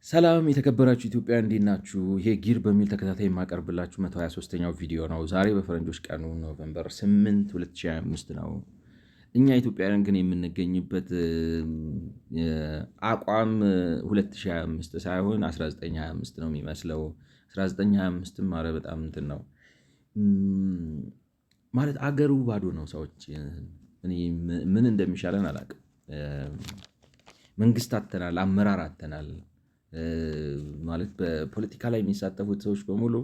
ሰላም የተከበራችሁ ኢትዮጵያ እንዴት ናችሁ? ይሄ ጊር በሚል ተከታታይ የማቀርብላችሁ 123ኛው ቪዲዮ ነው። ዛሬ በፈረንጆች ቀኑ ኖቨምበር 8 2025 ነው። እኛ ኢትዮጵያውያን ግን የምንገኝበት አቋም 2025 ሳይሆን 1925 ነው የሚመስለው። 1925ም ኧረ በጣም እንትን ነው ማለት አገሩ ባዶ ነው። ሰዎች እኔ ምን እንደሚሻለን አላውቅም። መንግስት አተናል፣ አመራር አተናል። ማለት በፖለቲካ ላይ የሚሳተፉት ሰዎች በሙሉ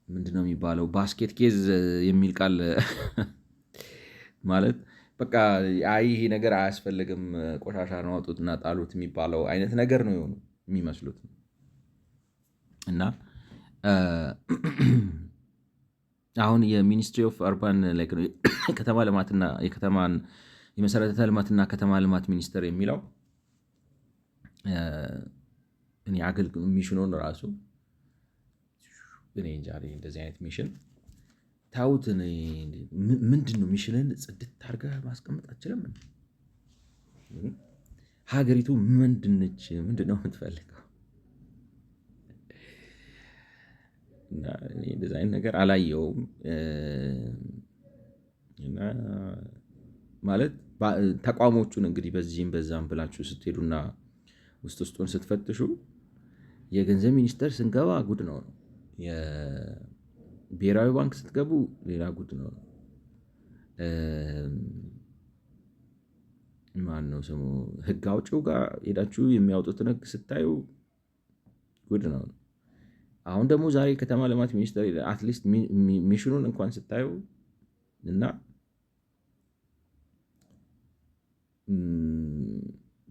ምንድነው የሚባለው? ባስኬት ኬዝ የሚል ቃል ማለት በቃ አይ ይሄ ነገር አያስፈልግም፣ ቆሻሻ ነው አውጡትና ጣሉት የሚባለው አይነት ነገር ነው የሆኑ የሚመስሉት። እና አሁን የሚኒስትሪ ኦፍ አርባን ከተማ ልማትና የከተማን የመሰረተ ልማትና ከተማ ልማት ሚኒስቴር የሚለው እኔ አገልግሎት ሚሽኑን ራሱ እኔ እንጃ እንደዚህ አይነት ሚሽን ታውት ምንድን ነው? ሚሽንን ጽድት አድርገህ ማስቀመጥ አትችልም? ሀገሪቱ ምንድነች? ምንድን ነው የምትፈልገው? እንደዚህ አይነት ነገር አላየውም። ማለት ተቋሞቹን እንግዲህ በዚህም በዛም ብላችሁ ስትሄዱና ውስጡን ስትፈትሹ የገንዘብ ሚኒስቴር ስንገባ ጉድ ነው። የብሔራዊ ባንክ ስትገቡ ሌላ ጉድ ነው። ማን ነው ስሙ? ህግ አውጪው ጋር ሄዳችሁ የሚያወጡትን ህግ ስታዩ ጉድ ነው። አሁን ደግሞ ዛሬ ከተማ ልማት ሚኒስቴር አትሊስት ሚሽኑን እንኳን ስታዩ እና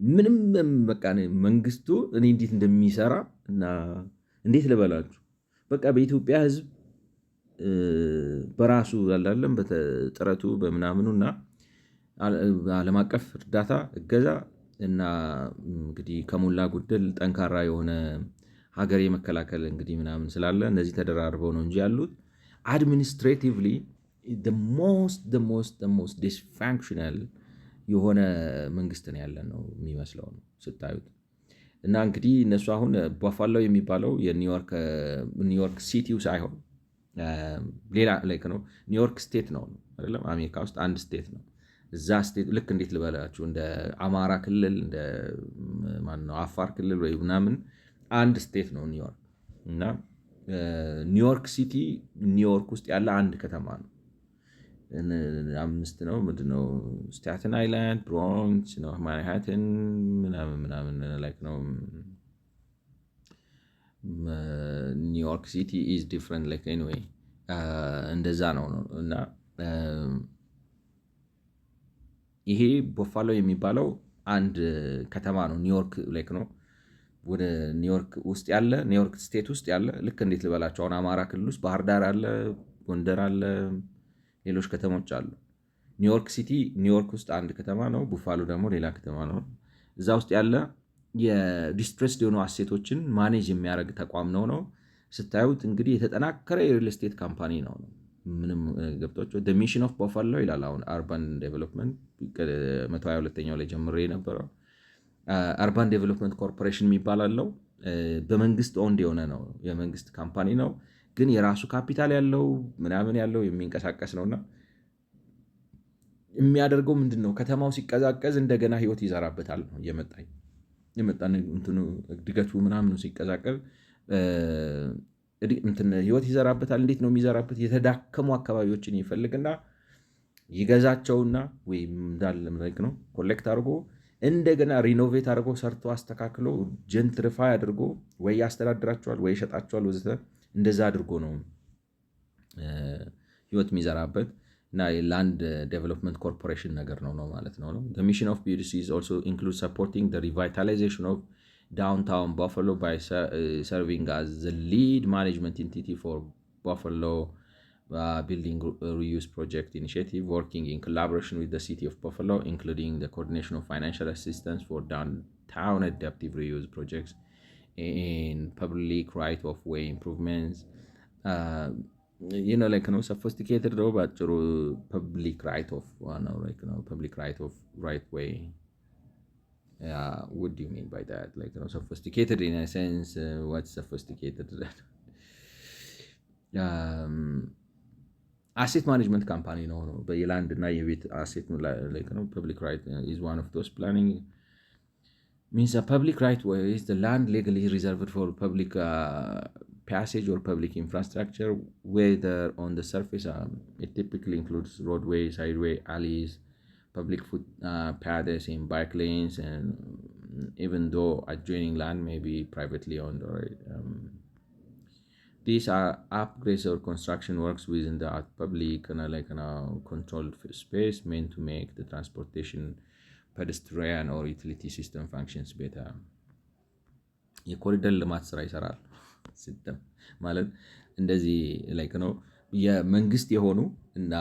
ምንም በቃ መንግስቱ እኔ እንዴት እንደሚሰራ እና እንዴት ልበላችሁ በቃ በኢትዮጵያ ህዝብ በራሱ ያላለም በጥረቱ በምናምኑ እና ዓለም አቀፍ እርዳታ እገዛ እና እንግዲህ ከሞላ ጎደል ጠንካራ የሆነ ሀገር የመከላከል እንግዲህ ምናምን ስላለ እነዚህ ተደራርበው ነው እንጂ ያሉት አድሚኒስትሬቲቭሊ ሞስት ዲስፋንክሽናል የሆነ መንግስት ነው ያለን ነው የሚመስለው ነው ስታዩት። እና እንግዲህ እነሱ አሁን ባፋሎ የሚባለው የኒውዮርክ ሲቲው ሳይሆን ሌላ ላይክ ነው። ኒውዮርክ ስቴት ነው አይደለም? አሜሪካ ውስጥ አንድ ስቴት ነው። እዛ ስቴት ልክ እንዴት ልበላችሁ እንደ አማራ ክልል እንደ ማነው አፋር ክልል ወይ ምናምን አንድ ስቴት ነው ኒውዮርክ። እና ኒውዮርክ ሲቲ ኒውዮርክ ውስጥ ያለ አንድ ከተማ ነው። 5 ነው ምንድነው? ስታትን አይላንድ፣ ብሮንክስ ነው፣ ማንሃተን ምናምን ላይክ ነው። ኒውዮርክ ሲቲ ኢዝ ዲፍረንት ላይክ ኤኒዌይ እንደዛ ነው። እና ይሄ ቦፋሎ የሚባለው አንድ ከተማ ነው ኒውዮርክ ላይክ ነው። ወደ ኒውዮርክ ውስጥ ያለ ኒውዮርክ ስቴት ውስጥ ያለ ልክ እንዴት ልበላቸው አሁን አማራ ክልል ውስጥ ባህር ዳር አለ፣ ጎንደር አለ፣ ሌሎች ከተሞች አሉ። ኒውዮርክ ሲቲ ኒውዮርክ ውስጥ አንድ ከተማ ነው። ቡፋሎ ደግሞ ሌላ ከተማ ነው። እዛ ውስጥ ያለ የዲስትሬስድ የሆኑ አሴቶችን ማኔጅ የሚያደርግ ተቋም ነው። ስታዩት እንግዲህ የተጠናከረ የሪል ስቴት ካምፓኒ ነው። ምንም ገብቷቸው ሚሽን ኦፍ ቡፋሎ ይላል። አሁን አርባን ዴቨሎፕመንት 122ኛው ላይ ጀምሮ የነበረው አርባን ዴቨሎፕመንት ኮርፖሬሽን የሚባል አለው። በመንግስት ኦንድ የሆነ ነው፣ የመንግስት ካምፓኒ ነው። ግን የራሱ ካፒታል ያለው ምናምን ያለው የሚንቀሳቀስ ነውና የሚያደርገው ምንድን ነው? ከተማው ሲቀዛቀዝ እንደገና ህይወት ይዘራበታል ነው የመጣ እንትኑ እድገቱ ምናምኑ ሲቀዛቀዝ ህይወት ይዘራበታል። እንዴት ነው የሚዘራበት? የተዳከሙ አካባቢዎችን ይፈልግና ይገዛቸውና ወይም እንዳለ ነው ኮሌክት አድርጎ እንደገና ሪኖቬት አድርጎ ሰርቶ አስተካክሎ ጀንትሪፋይ አድርጎ ወይ ያስተዳድራቸዋል ወይ ይሸጣቸዋል ወዘተ። እንደዛ አድርጎ ነው ህይወት የሚዘራበት እና የላንድ ዴቨሎፕመንት ኮርፖሬሽን ነገር ነው ማለት ነው። ሚሽን ኦፍ ቢዲሲ ኦልሶ ኢንክሉድ ሰፖርቲንግ ዘ ሪቫይታላይዜሽን ኦፍ downtown Buffalo by serving as the lead management entity for Buffalo Building Reuse Project Initiative, working in collaboration with the City of Buffalo, including the coordination of financial assistance for downtown adaptive reuse projects and public right-of-way improvements. like sophisticated though, but public right of right way What do you mean by that? Like, sophisticated in a sense, what's sophisticated? አሴት ማኔጅመንት ካምፓኒ ነው የላንድ እና የቤት አሴት ፐብሊክ ራይት ኢዝ ዋን ኦፍ ዶስ ፕላኒንግ means a public right is the land legally reserved for public passage or public infrastructure, whether on the surface. It typically includes roadways, highway, alleys, public paths in bike lanes, and even though adjoining land may be privately owned. These are upgrades or construction works within the public controlled space meant to make the transportation pedestrian or utility system functions better. የኮሪደር ልማት ስራ ይሰራል ሲስተም ማለት እንደዚህ የመንግስት የሆኑ እና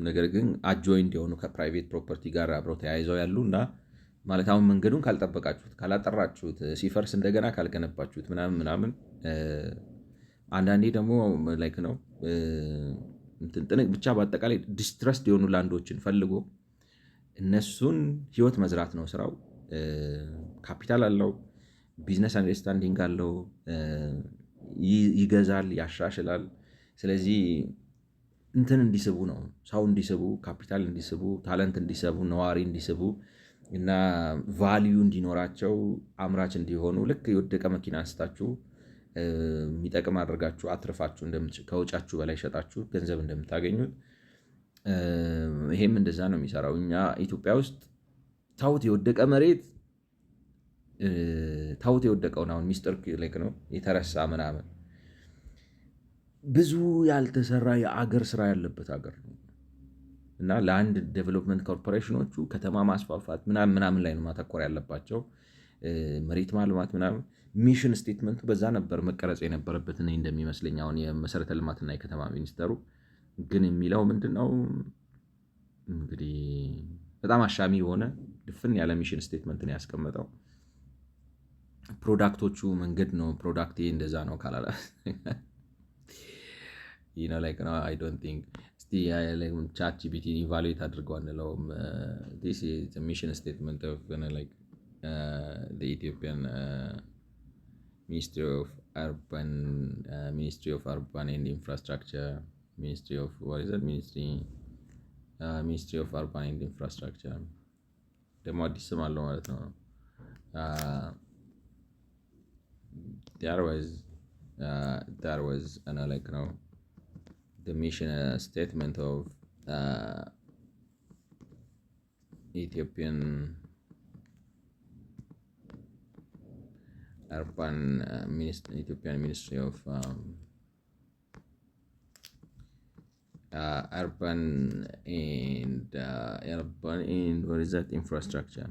ነገር ግን አጆይንት የሆኑ ከፕራይቬት ፕሮፐርቲ ጋር አብረው ተያይዘው ያሉ እና ማለት አሁን መንገዱን ካልጠበቃችሁት፣ ካላጠራችሁት፣ ሲፈርስ እንደገና ካልገነባችሁት ምናምን አንዳንዴ ደግሞ ብቻ በአጠቃላይ ዲስትረስድ የሆኑ ላንዶችን ፈልጎ እነሱን ህይወት መዝራት ነው ስራው። ካፒታል አለው፣ ቢዝነስ አንደርስታንዲንግ አለው፣ ይገዛል፣ ያሻሽላል። ስለዚህ እንትን እንዲስቡ ነው፣ ሰው እንዲስቡ፣ ካፒታል እንዲስቡ፣ ታለንት እንዲስቡ፣ ነዋሪ እንዲስቡ እና ቫልዩ እንዲኖራቸው፣ አምራች እንዲሆኑ ልክ የወደቀ መኪና አንስታችሁ የሚጠቅም አድርጋችሁ አትርፋችሁ ከውጫችሁ በላይ ሸጣችሁ ገንዘብ እንደምታገኙት ይሄም እንደዛ ነው የሚሰራው። እኛ ኢትዮጵያ ውስጥ ታውት የወደቀ መሬት ታውት የወደቀውን አሁን ሚስጥር ነው የተረሳ ምናምን ብዙ ያልተሰራ የአገር ስራ ያለበት ሀገር ነው እና ለአንድ ዴቨሎፕመንት ኮርፖሬሽኖቹ ከተማ ማስፋፋት ምናምን ላይ ነው ማተኮር ያለባቸው። መሬት ማልማት ምናምን ሚሽን ስቴትመንቱ በዛ ነበር መቀረጽ የነበረበት እኔ እንደሚመስለኝ። አሁን የመሰረተ ልማትና የከተማ ሚኒስተሩ ግን የሚለው ምንድነው እንግዲህ በጣም አሻሚ የሆነ ድፍን ያለ ሚሽን ስቴትመንት ነው ያስቀመጠው። ፕሮዳክቶቹ መንገድ ነው፣ ፕሮዳክት እንደዛ ነው ካላላ I don't think ቻት ጂፒቲ ኢቫሉዌት አድርገው አንለውም። this is a mission statement of the Ethiopian Ministry of Urban and Infrastructure. Ministry of what is that? Ministry of Urban and Infrastructure. ደግሞ አዲስ ስም አለው ማለት ነው። There was the mission statement of Ethiopian Ethiopian Ministry of urban and what is that? Infrastructure.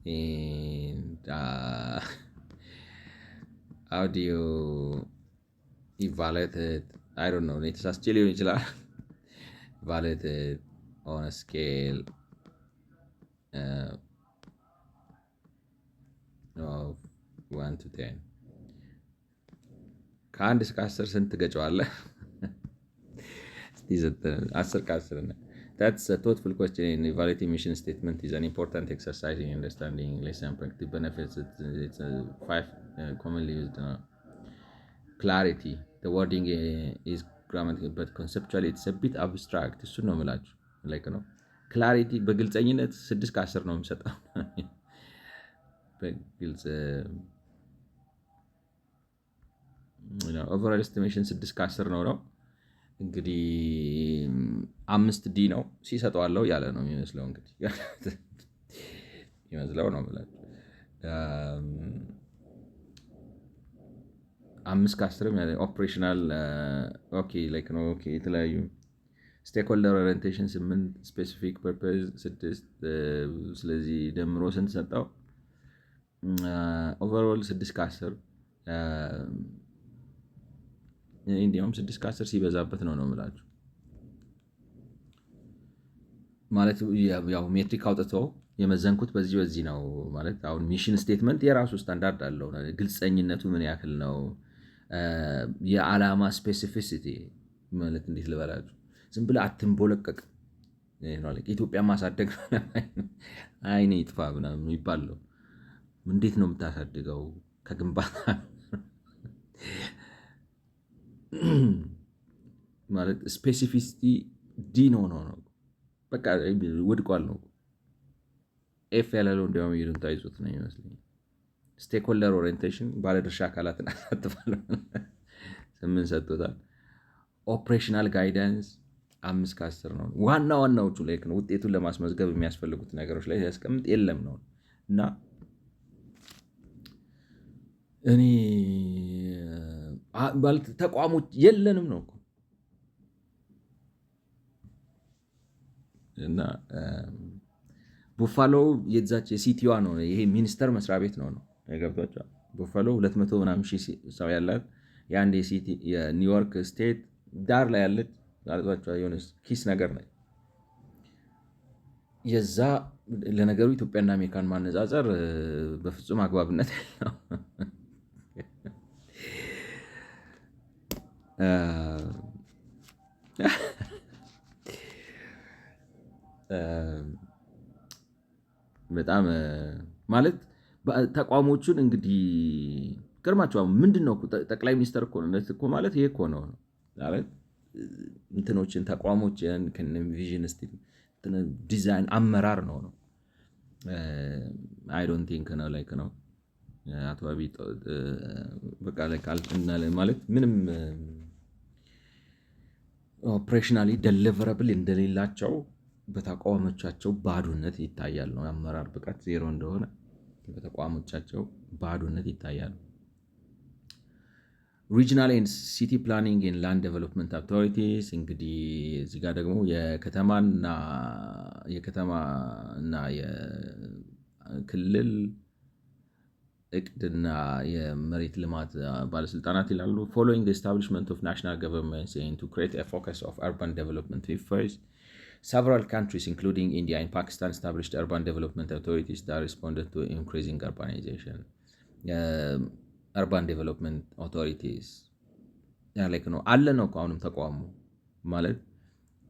And how do you evaluate it? I don't know. It's still evaluate it on a scale of 1 to 10. ከ1 እስከ 10 ስንት ትገጨዋለህ? እስቲ 10 ከ10 እና That's a thoughtful question. In evaluating mission statement is an important exercise in understanding lesson practical benefits. It's 5 commonly used. Clarity. The wording is grammatical, but conceptually it's a bit abstract. እሱ ነው የምላችሁ ክላሪቲ በግልጸኝነት 6 ከ10 ነው የሚሰጠው። በግልጽ ኦቨርኦል ኤስቲሜሽን 6 ከ10 ነው። እንግዲህ 5D ነው ሲሰጠዋለው ያለ ነው የሚመስለው። እንግዲህ ይመስለው ነው የምላችሁ 5 ከ10 ኦፕሬሽናል ኦኬ ነው። ኦኬ የተለያዩ ስቴክሆልደር ኦሪየንቴሽን 8 ስፔሲፊክ ፐርፐዝ 6 ስለዚህ ደምሮ ስንት ሰጠው? ኦቨርኦል 6 ከ10 እንዲያውም 6 ከ10 ሲበዛበት ነው የምላችሁ። ማለት ያው ሜትሪክ አውጥተው የመዘንኩት በዚህ ነው ማለት። አሁን ሚሽን ስቴትመንት የራሱ ስታንዳርድ አለው። ግልጸኝነቱ ምን ያክል ነው? የዓላማ ስፔሲፊሲቲ ማለት እንዴት ልበላችሁ፣ ዝም ብለህ አትንቦለቀቅ። ኢትዮጵያ ማሳደግ አይኔ ይጥፋ ምናምን የሚባለው እንዴት ነው የምታሳድገው? ከግንባታ ማለት ስፔሲፊሲቲ ዲ ነው በቃ ወድቋል ነው። ኤፍ ያላለው እንዲያውም ይሉንታ ይዞት ነው ይመስለኝ። ስቴክሆልደር ኦሪየንቴሽን ባለድርሻ አካላትን አሳትፋለሁ 8 ሰጥቶታል። ኦፕሬሽናል ጋይዳንስ 5/10 ነው። ዋናዎቹ ላይ ነው ውጤቱን ለማስመዝገብ የሚያስፈልጉት ነገሮች ላይ ሲያስቀምጥ የለም ነው እና እኔ ማለት ተቋሞች የለንም ነው እና ቡፋሎ የዛች የሲቲዋ ነው። ይሄ ሚኒስተር መስሪያ ቤት ነው የገብቷቸዋል። ቡፋሎ 200 ምናምን ሺህ ሰው ያላት የአንድ የኒውዮርክ ስቴት ዳር ላይ ያለች የሆነ ኪስ ነገር ነው የዛ። ለነገሩ ኢትዮጵያና አሜሪካን ማነጻጸር በፍጹም አግባብነት ያለው በጣም ማለት ተቋሞቹን እንግዲህ ገርማቸዋል። ምንድን ነው ጠቅላይ ሚኒስተር እኮ ማለት ይሄ እኮ ነው ማለት እንትኖችን ተቋሞችን ቪዥን ዲዛይን አመራር ነው። አይ ዶንት ቲንክ ነው ላይክ ነው አቶ አብይ በቃ ማለት ምንም ኦፕሬሽናሊ ደሊቨረብል እንደሌላቸው በተቋሞቻቸው ባዶነት ይታያል ነው። የአመራር ብቃት ዜሮ እንደሆነ በተቋሞቻቸው ባዶነት ይታያል። ሪጂናል ኤንድ ሲቲ ፕላኒንግ ኤንድ ላንድ ዴቨሎፕመንት አውቶሪቲስ እንግዲህ እዚህ ጋር ደግሞ የከተማና የክልል እቅድና የመሬት ልማት ባለስልጣናት ይላሉ። ፎሎዊንግ ዘ ኤስታብሊሽመንት ኦፍ ናሽናል ገቨርንመንትስ ኤንድ ቱ ክሬት ኤ ፎከስ ኦፍ አርባን ዴቨሎፕመንት ኢፈርትስ several countries including India and Pakistan established urban development authorities that responded to increasing urbanization. urban development authorities ላይክ ነው አለ ነው አሁንም ተቋሙ ማለት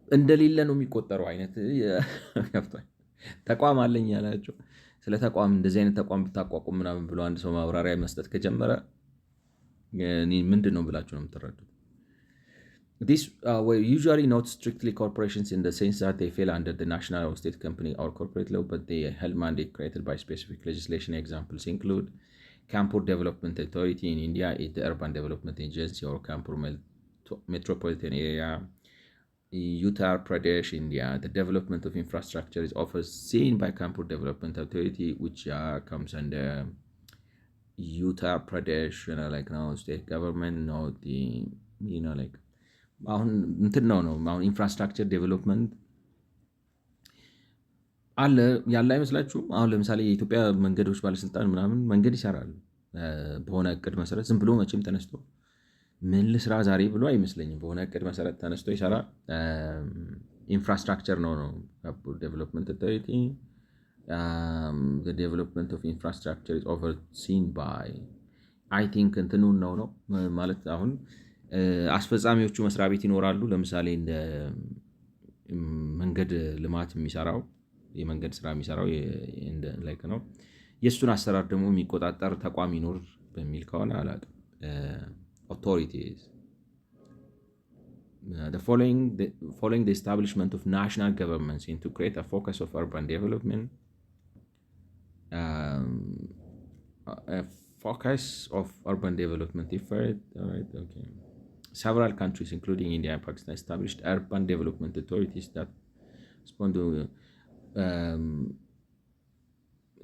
እንደሌለ ነው የሚቆጠረው አይነት ተቋም አለኝ ያላቸው ስለ ተቋም እንደዚህ አይነት ተቋም ብታቋቁም ምናምን ብሎ አንድ ሰው ማብራሪያ መስጠት ከጀመረ ምንድን ነው ብላችሁ ነው የምትረዱት? These were usually not strictly corporations in the sense that they fell under the national or state company or corporate law, but they held mandate created by specific legislation. Examples include Kanpur Development Authority in India is the Urban Development Agency or Kanpur Metropolitan Area. Uttar Pradesh, India, the development of infrastructure is overseen by Kanpur Development Authority, which comes under Uttar Pradesh, like now state government, not the like. አሁን እንትን ነው አሁን ኢንፍራስትራክቸር ዴቨሎፕመንት አለ ያለ አይመስላችሁም? አሁን ለምሳሌ የኢትዮጵያ መንገዶች ባለስልጣን ምናምን መንገድ ይሰራል በሆነ እቅድ መሰረት። ዝም ብሎ መቼም ተነስቶ ምን ልስራ ዛሬ ብሎ አይመስለኝም። በሆነ እቅድ መሰረት ተነስቶ ይሰራ። ኢንፍራስትራክቸር ነው ዴቨሎፕመንት አውቶሪቲ ዴቨሎፕመንት ኦፍ ኢንፍራስትራክቸር ኢዝ ኦቨርሲን ባይ አይ ቲንክ እንትኑን ነው ማለት አሁን አስፈጻሚዎቹ መስሪያ ቤት ይኖራሉ። ለምሳሌ እንደ መንገድ ልማት የሚሰራው የመንገድ ስራ የሚሰራው ላይክ ነው የእሱን አሰራር ደግሞ የሚቆጣጠር ተቋም ይኖር በሚል ከሆነ አላውቅም። authorities following the establishment of national governments and to create a focus of urban development a focus of urban development effort. All right, okay. Several countries, including India and Pakistan, established urban development authorities that respond to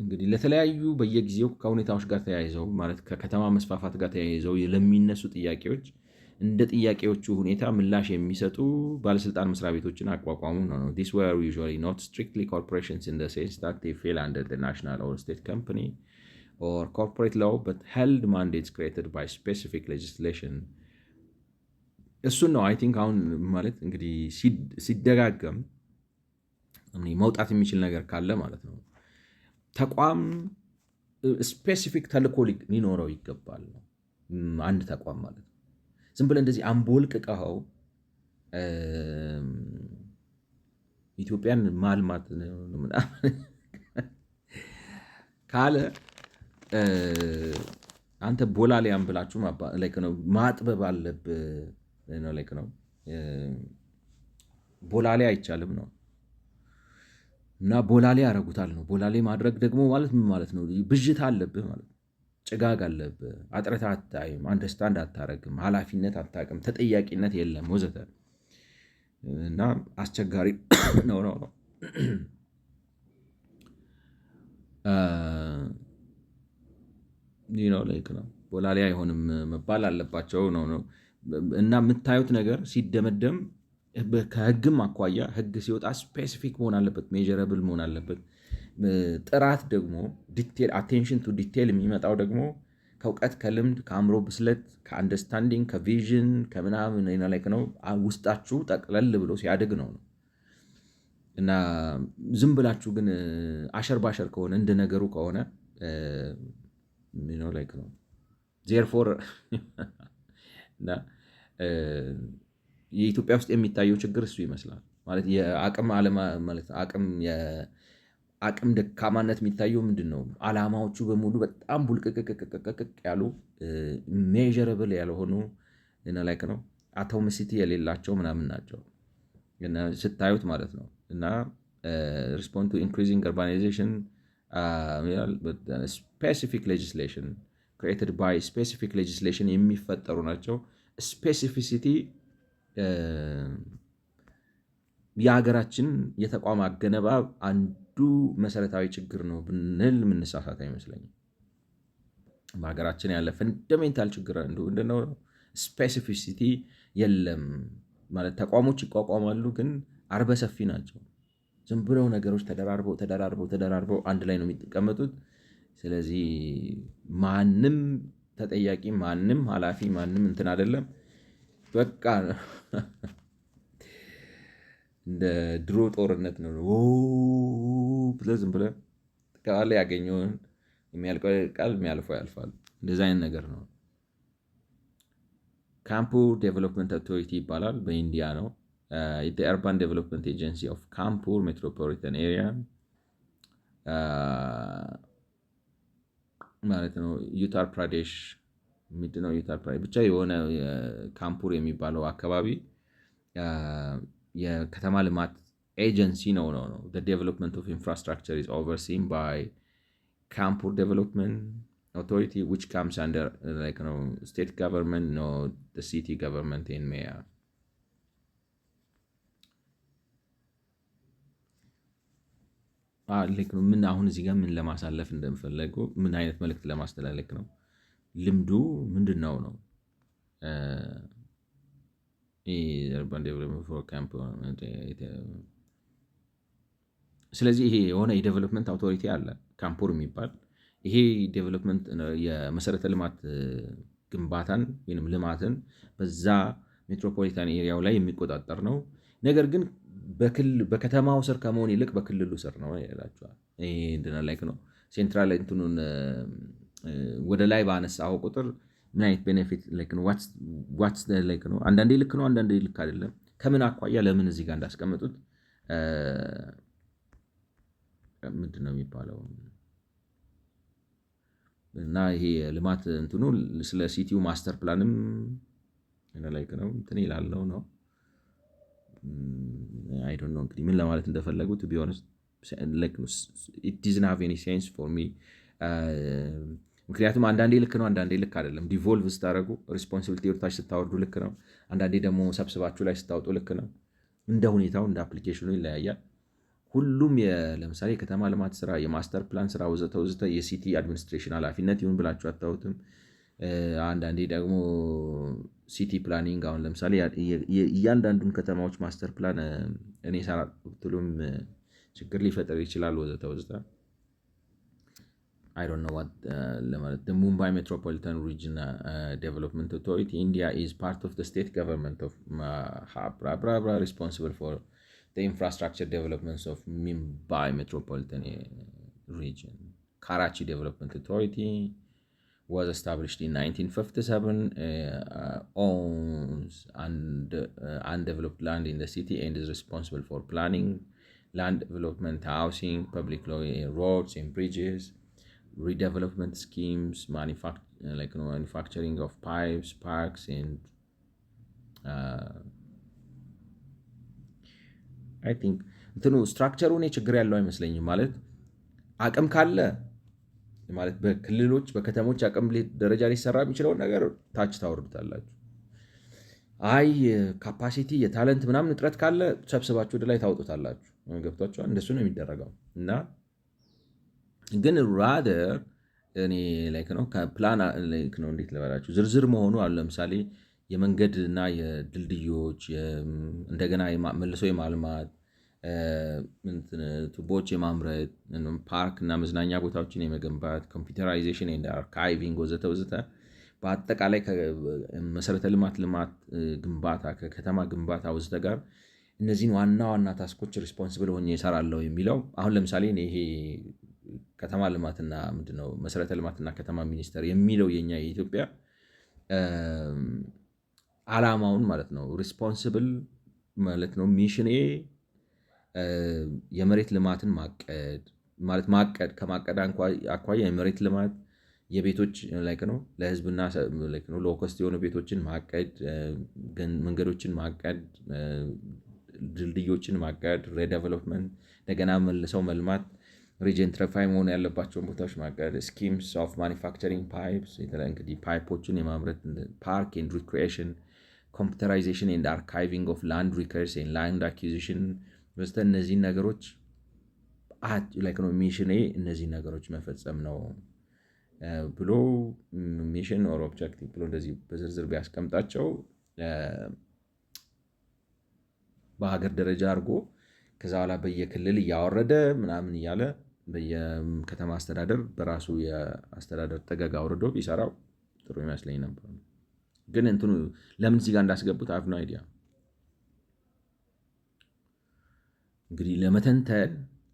እንግዲህ ለተለያዩ በየጊዜው ከሁኔታዎች ጋር ተያይዘው ማለት ከከተማ መስፋፋት ጋር ተያይዘው ለሚነሱ ጥያቄዎች እንደ ጥያቄዎቹ ሁኔታ ምላሽ የሚሰጡ ባለስልጣን መስሪያ ቤቶችን አቋቋሙ ነው። These were usually not strictly corporations in the sense that they fell under the national or state company or corporate law, but held mandates created by specific legislation. እሱን ነው አይ ቲንክ አሁን ማለት እንግዲህ ሲደጋገም መውጣት የሚችል ነገር ካለ ማለት ነው ተቋም ስፔሲፊክ ተልእኮ ሊኖረው ይገባል። አንድ ተቋም ማለት ነው ዝም ብለህ እንደዚህ አምቦልቅቀኸው ኢትዮጵያን ማልማት ካለ አንተ ቦላሊያን ብላችሁ ነው ማጥበብ አለብህ ነው። ቦላሌ አይቻልም ነው እና ቦላሌ ያደርጉታል ነው። ቦላሌ ማድረግ ደግሞ ማለት ምን ማለት ነው? ብዥታ አለብህ ማለት ነው። ጭጋግ አለብህ፣ አጥረት አታይም፣ አንደርስታንድ አታረግም፣ ኃላፊነት አታውቅም፣ ተጠያቂነት የለም ወዘተ እና አስቸጋሪ ነው ነው ነው ነው ቦላሌ አይሆንም መባል አለባቸው ነው ነው እና የምታዩት ነገር ሲደመደም ከህግም አኳያ ህግ ሲወጣ ስፔሲፊክ መሆን አለበት፣ ሜጀረብል መሆን አለበት። ጥራት ደግሞ ዲቴል አቴንሽን ቱ ዲቴል የሚመጣው ደግሞ ከእውቀት ከልምድ ከአእምሮ ብስለት ከአንደርስታንዲንግ ከቪዥን ከምናምን ነው ውስጣችሁ ጠቅለል ብሎ ሲያድግ ነው እና ዝም ብላችሁ ግን አሸር ባሸር ከሆነ እንደ ነገሩ ከሆነ ነው ዜርፎር እና የኢትዮጵያ ውስጥ የሚታየው ችግር እሱ ይመስላል ማለት አቅም ደካማነት የሚታየው ምንድን ነው? አላማዎቹ በሙሉ በጣም ቡልቅቅቅቅቅ ያሉ ሜዥረብል ያልሆኑ ነው አቶሚሲቲ የሌላቸው ምናምን ናቸው ስታዩት ማለት ነው እና ሪስፖንድ ቱ ኢንክሪዚንግ ኡርባናይዜሽን ስፔሲፊክ ሌጅስሌሽን ክሬትድ ባይ ስፔሲፊክ ሌጅስሌሽን የሚፈጠሩ ናቸው። ስፔሲፊሲቲ የሀገራችን የተቋም አገነባብ አንዱ መሰረታዊ ችግር ነው ብንል የምንሳሳት አይመስለኝም። በሀገራችን ያለ ፈንዳሜንታል ችግር እንደው ስፔሲፊሲቲ የለም ማለት ተቋሞች ይቋቋማሉ፣ ግን አርበ ሰፊ ናቸው። ዝም ብለው ነገሮች ተደራርበው አንድ ላይ ነው የሚቀመጡት። ስለዚህ ማንም ተጠያቂ፣ ማንም ኃላፊ፣ ማንም እንትን አይደለም። በቃ እንደ ድሮ ጦርነት ነው ብለህ ዝም ብለህ ትቀባለህ። ያገኘውን የሚያልቀው ቃል የሚያልፈው ያልፋል። እንደዚህ አይነት ነገር ነው። ካንፑር ዴቨሎፕመንት አውቶሪቲ ይባላል። በኢንዲያ ነው። የአርባን ዴቨሎፕመንት ኤጀንሲ ኦፍ ካንፑር ሜትሮፖሊታን ኤሪያ ማለት ነው። ዩታር ፕራዴሽ ምንድነው? ዩታር ፕራዴሽ ብቻ የሆነ ካንፑር የሚባለው አካባቢ የከተማ ልማት ኤጀንሲ ነው ነው ዴቨሎፕመንት ኦፍ ኢንፍራስትራክቸር ኢዝ ኦቨርሲን ባይ ካንፑር ዴቨሎፕመንት ኦቶሪቲ ዊች ካምስ አንደር ስቴት ገቨርንመንት ኖ ሲቲ ገቨርንመንት ኤንድ ሜየር። ምን አሁን እዚህ ጋር ምን ለማሳለፍ እንደምፈለጉ ምን አይነት መልእክት ለማስተላለፍ ነው? ልምዱ ምንድን ነው ነው ስለዚህ ይሄ የሆነ የዴቨሎፕመንት አውቶሪቲ አለ ካንፑር የሚባል። ይሄ ዴቨሎፕመንት የመሰረተ ልማት ግንባታን ወይም ልማትን በዛ ሜትሮፖሊታን ኤሪያው ላይ የሚቆጣጠር ነው። ነገር ግን በከተማው ስር ከመሆን ይልቅ በክልሉ ስር ነው ይላቸዋል። ይሄ እንደናላይክ ነው ሴንትራል እንትኑን ወደ ላይ ባነሳው ቁጥር ምን አይነት ቤኔፊት ዋትስ ነው። አንዳንዴ ልክ ነው፣ አንዳንዴ ልክ አይደለም። ከምን አኳያ ለምን እዚህ ጋር እንዳስቀመጡት ምንድን ነው የሚባለው እና ይሄ ልማት እንትኑ ስለ ሲቲው ማስተር ፕላንም ላይክ ነው እንትን ይላለው ነው አይ ዶንት ኖ እንግዲህ ምን ለማለት እንደፈለጉ to be honest it doesn't have any sense for me ምክንያቱም አንዳንዴ ልክ ነው፣ አንዳንዴ ልክ አይደለም። ዲቮልቭ ስታደርጉ ሪስፖንሲቢሊቲ ወርታች ስታወርዱ ልክ ነው፣ አንዳንዴ ደግሞ ሰብስባችሁ ላይ ስታወጡ ልክ ነው። እንደ ሁኔታው እንደ አፕሊኬሽኑ ይለያያል። ሁሉም ለምሳሌ የከተማ ልማት ስራ፣ የማስተር ፕላን ስራ ወዘተ የሲቲ አድሚኒስትሬሽን ኃላፊነት ይሁን ብላችሁ አታዩትም። አንዳንዴ ደግሞ ሲቲ ፕላኒንግ አሁን ለምሳሌ እያንዳንዱን ከተማዎች ማስተር ፕላን እኔ ሰራ ብትሉም ችግር ሊፈጠር ይችላል ወዘተ I don't know what the Mumbai Metropolitan Region Development Authority India is part of the state government of responsible for the infrastructure developments of Mumbai Metropolitan Region. Karachi Development Authority was established in 1957, owns undeveloped land in the city and is responsible for planning, land development, housing, public roads and bridges, redevelopment schemes, manufacturing of pipes, parks, and አይ ቲንክ እንትኑ ስትራክቸሩ እኔ ችግር ያለው አይመስለኝም። ማለት አቅም ካለ ማለት በክልሎች በከተሞች አቅም ደረጃ ሊሰራ የሚችለውን ነገር ታች ታወርዱታላችሁ። አይ ካፓሲቲ የታለንት ምናምን እጥረት ካለ ሰብስባችሁ ወደ ላይ ታወጡታላችሁ። ገብቷችኋል? እንደሱ ነው የሚደረገው። እና ግን ራደር እኔ ላይክ ነው ከፕላን ላይክ ነው እንዴት ልበላችሁ ዝርዝር መሆኑ አሉ። ለምሳሌ የመንገድ እና የድልድዮች እንደገና መልሶ የማልማት ቱቦች የማምረት ፓርክ እና መዝናኛ ቦታዎችን የመገንባት ኮምፒውተራይዜሽን ኤንድ አርካይቪንግ ወዘተ ወዘተ በአጠቃላይ ከመሰረተ ልማት ግንባታ ከከተማ ግንባታ ወዘተ ጋር እነዚህን ዋና ዋና ታስኮች ሪስፖንስብል ሆኜ እሰራለሁ የሚለው አሁን ለምሳሌ ይሄ ከተማ ልማትና ምንድነው መሰረተ ልማትና ከተማ ሚኒስቴር የሚለው የኛ የኢትዮጵያ ዓላማውን ማለት ነው ሪስፖንስብል ማለት ነው ሚሽኔ የመሬት ልማትን ማቀድ ከማቀድ አኳያ የመሬት ልማት የቤቶች ላይክ ነው ለህዝብና ላይክ ነው ሎከስት የሆኑ ቤቶችን ማቀድ፣ መንገዶችን ማቀድ፣ ድልድዮችን ማቀድ፣ ሪዴቨሎፕመንት እንደገና መልሰው መልማት፣ ሪጀንትሪፋይ መሆን ያለባቸውን ቦታዎች ማቀድ፣ ስኪምስ ኦፍ ማኒፋክቸሪንግ ፓይፕስ እንግዲህ ፓይፖችን የማምረት፣ ፓርክ ኤንድ ሪክሪኤሽን፣ ኮምፒውተራይዜሽን ኤንድ አርካይቪንግ ኦፍ ላንድ ሪከርስ ኤንድ ላንድ አኩዚሽን በስተ እነዚህን ነገሮች ላይክ ነው ሚሽኔ እነዚህን ነገሮች መፈጸም ነው ብሎ ሚሽን ኦር ኦብጀክቲቭ ብሎ እንደዚህ በዝርዝር ቢያስቀምጣቸው በሀገር ደረጃ አድርጎ ከዛ በኋላ በየክልል እያወረደ ምናምን እያለ በየከተማ አስተዳደር በራሱ የአስተዳደር ጠገግ አውርዶ ቢሰራው ጥሩ ይመስለኝ ነበር። ግን እንትኑ ለምን እዚህ ጋር እንዳስገቡት አይ ሃቭ ኖ አይዲያ። እንግዲህ ለመተንተን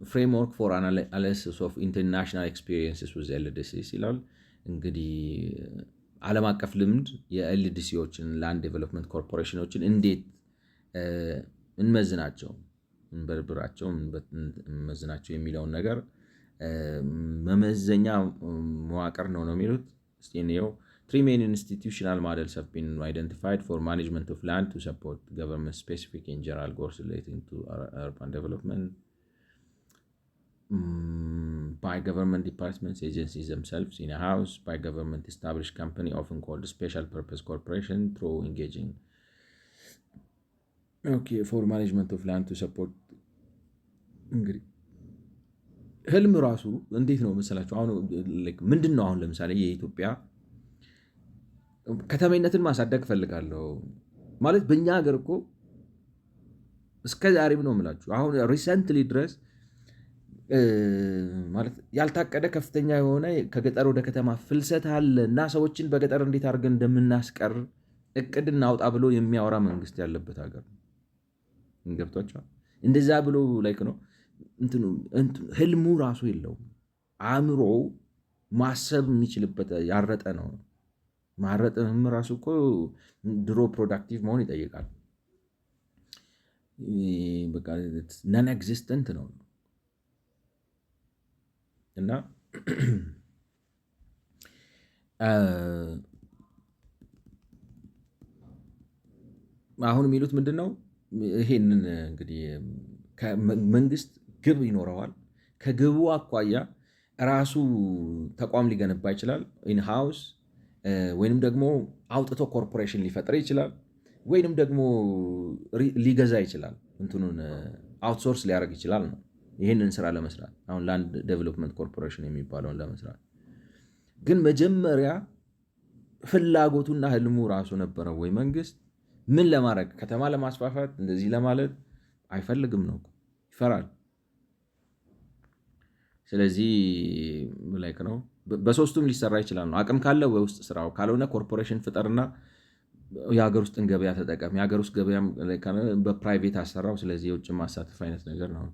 ፍሬምወርክ ፎር አናሊሲስ ኦፍ ኢንተርናሽናል ኤክስፒሪየንስስ ዊዝ ኤልዲሲስ ይላል። እንግዲህ ዓለም አቀፍ ልምድ የኤልዲሲዎችን ላንድ ዴቨሎፕመንት ኮርፖሬሽኖችን እንዴት እንመዝናቸው፣ እንበርብራቸው፣ እንመዝናቸው የሚለውን ነገር መመዘኛ መዋቅር ነው የሚሉት። እስቲ እንየው። 3 main institutional models have been identified for management of land to support government-specific and general goals relating to urban development by government departments, agencies themselves in a house, by government established company often called special purpose corporation through engaging for management of land to support እንግዲህ ህልም ራሱ እንዴት ነው መሰላችሁ? አሁን ምንድን ነው አሁን ለምሳሌ የኢትዮጵያ ከተማይነትን ማሳደግ ፈልጋለሁ ማለት በእኛ ሀገር እኮ እስከ ዛሬም ነው የምላችሁ አሁን ሪሰንትሊ ድረስ ማለት ያልታቀደ ከፍተኛ የሆነ ከገጠር ወደ ከተማ ፍልሰት አለ እና ሰዎችን በገጠር እንዴት አድርገን እንደምናስቀር እቅድ እናውጣ ብሎ የሚያወራ መንግስት ያለበት ሀገር ነው። ገብቷችኋል? እንደዛ ብሎ ላይክ ነው እንትኑ ህልሙ ራሱ የለውም። አእምሮ ማሰብ የሚችልበት ያረጠ ነው። ማረጥም ራሱ እኮ ድሮ ፕሮዳክቲቭ መሆን ይጠይቃል። በቃ ነን ኤግዚስተንት ነው እና አሁን የሚሉት ምንድን ነው? ይሄንን እንግዲህ መንግስት ግብ ይኖረዋል። ከግቡ አኳያ ራሱ ተቋም ሊገነባ ይችላል ኢንሃውስ፣ ወይንም ደግሞ አውጥቶ ኮርፖሬሽን ሊፈጥር ይችላል፣ ወይንም ደግሞ ሊገዛ ይችላል፣ እንትኑን አውትሶርስ ሊያደርግ ይችላል ነው ይህንን ስራ ለመስራት አሁን ላንድ ዴቨሎፕመንት ኮርፖሬሽን የሚባለውን ለመስራት። ግን መጀመሪያ ፍላጎቱና ህልሙ ራሱ ነበረው ወይ? መንግስት ምን ለማድረግ ከተማ ለማስፋፋት እንደዚህ ለማለት አይፈልግም ነው፣ ይፈራል። ስለዚህ ላይክ ነው በሶስቱም ሊሰራ ይችላል ነው። አቅም ካለ በውስጥ ስራው፣ ካልሆነ ኮርፖሬሽን ፍጠርና የሀገር ውስጥን ገበያ ተጠቀም። የሀገር ውስጥ ገበያ በፕራይቬት አሰራው። ስለዚህ የውጭ ማሳተፍ አይነት ነገር ነው።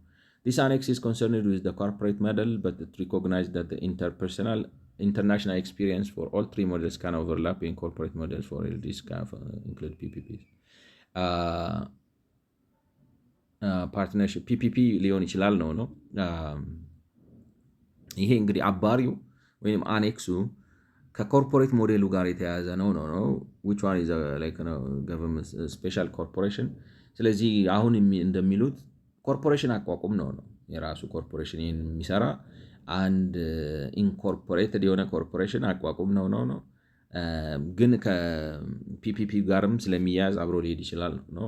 This annex is concerned with the corporate model, but it recognizes that the international experience for all three models can overlap in corporate models for LDs can include PPPs. ፓርትነርሽፕ ፒፒፒ ሊሆን ይችላል ነው። ይሄ እንግዲህ አባሪው ወይም አኔክሱ ከኮርፖሬት ሞዴሉ ጋር የተያያዘ ነው which one is government ስፔሻል ኮርፖሬሽን። ስለዚህ አሁን እንደሚሉት ኮርፖሬሽን አቋቁም ነው የራሱ ኮርፖሬሽን ይህን የሚሰራ አንድ ኢንኮርፖሬትድ የሆነ ኮርፖሬሽን አቋቁም ነው። ግን ከፒፒፒ ጋርም ስለሚያያዝ አብሮ ሊሄድ ይችላል ነው።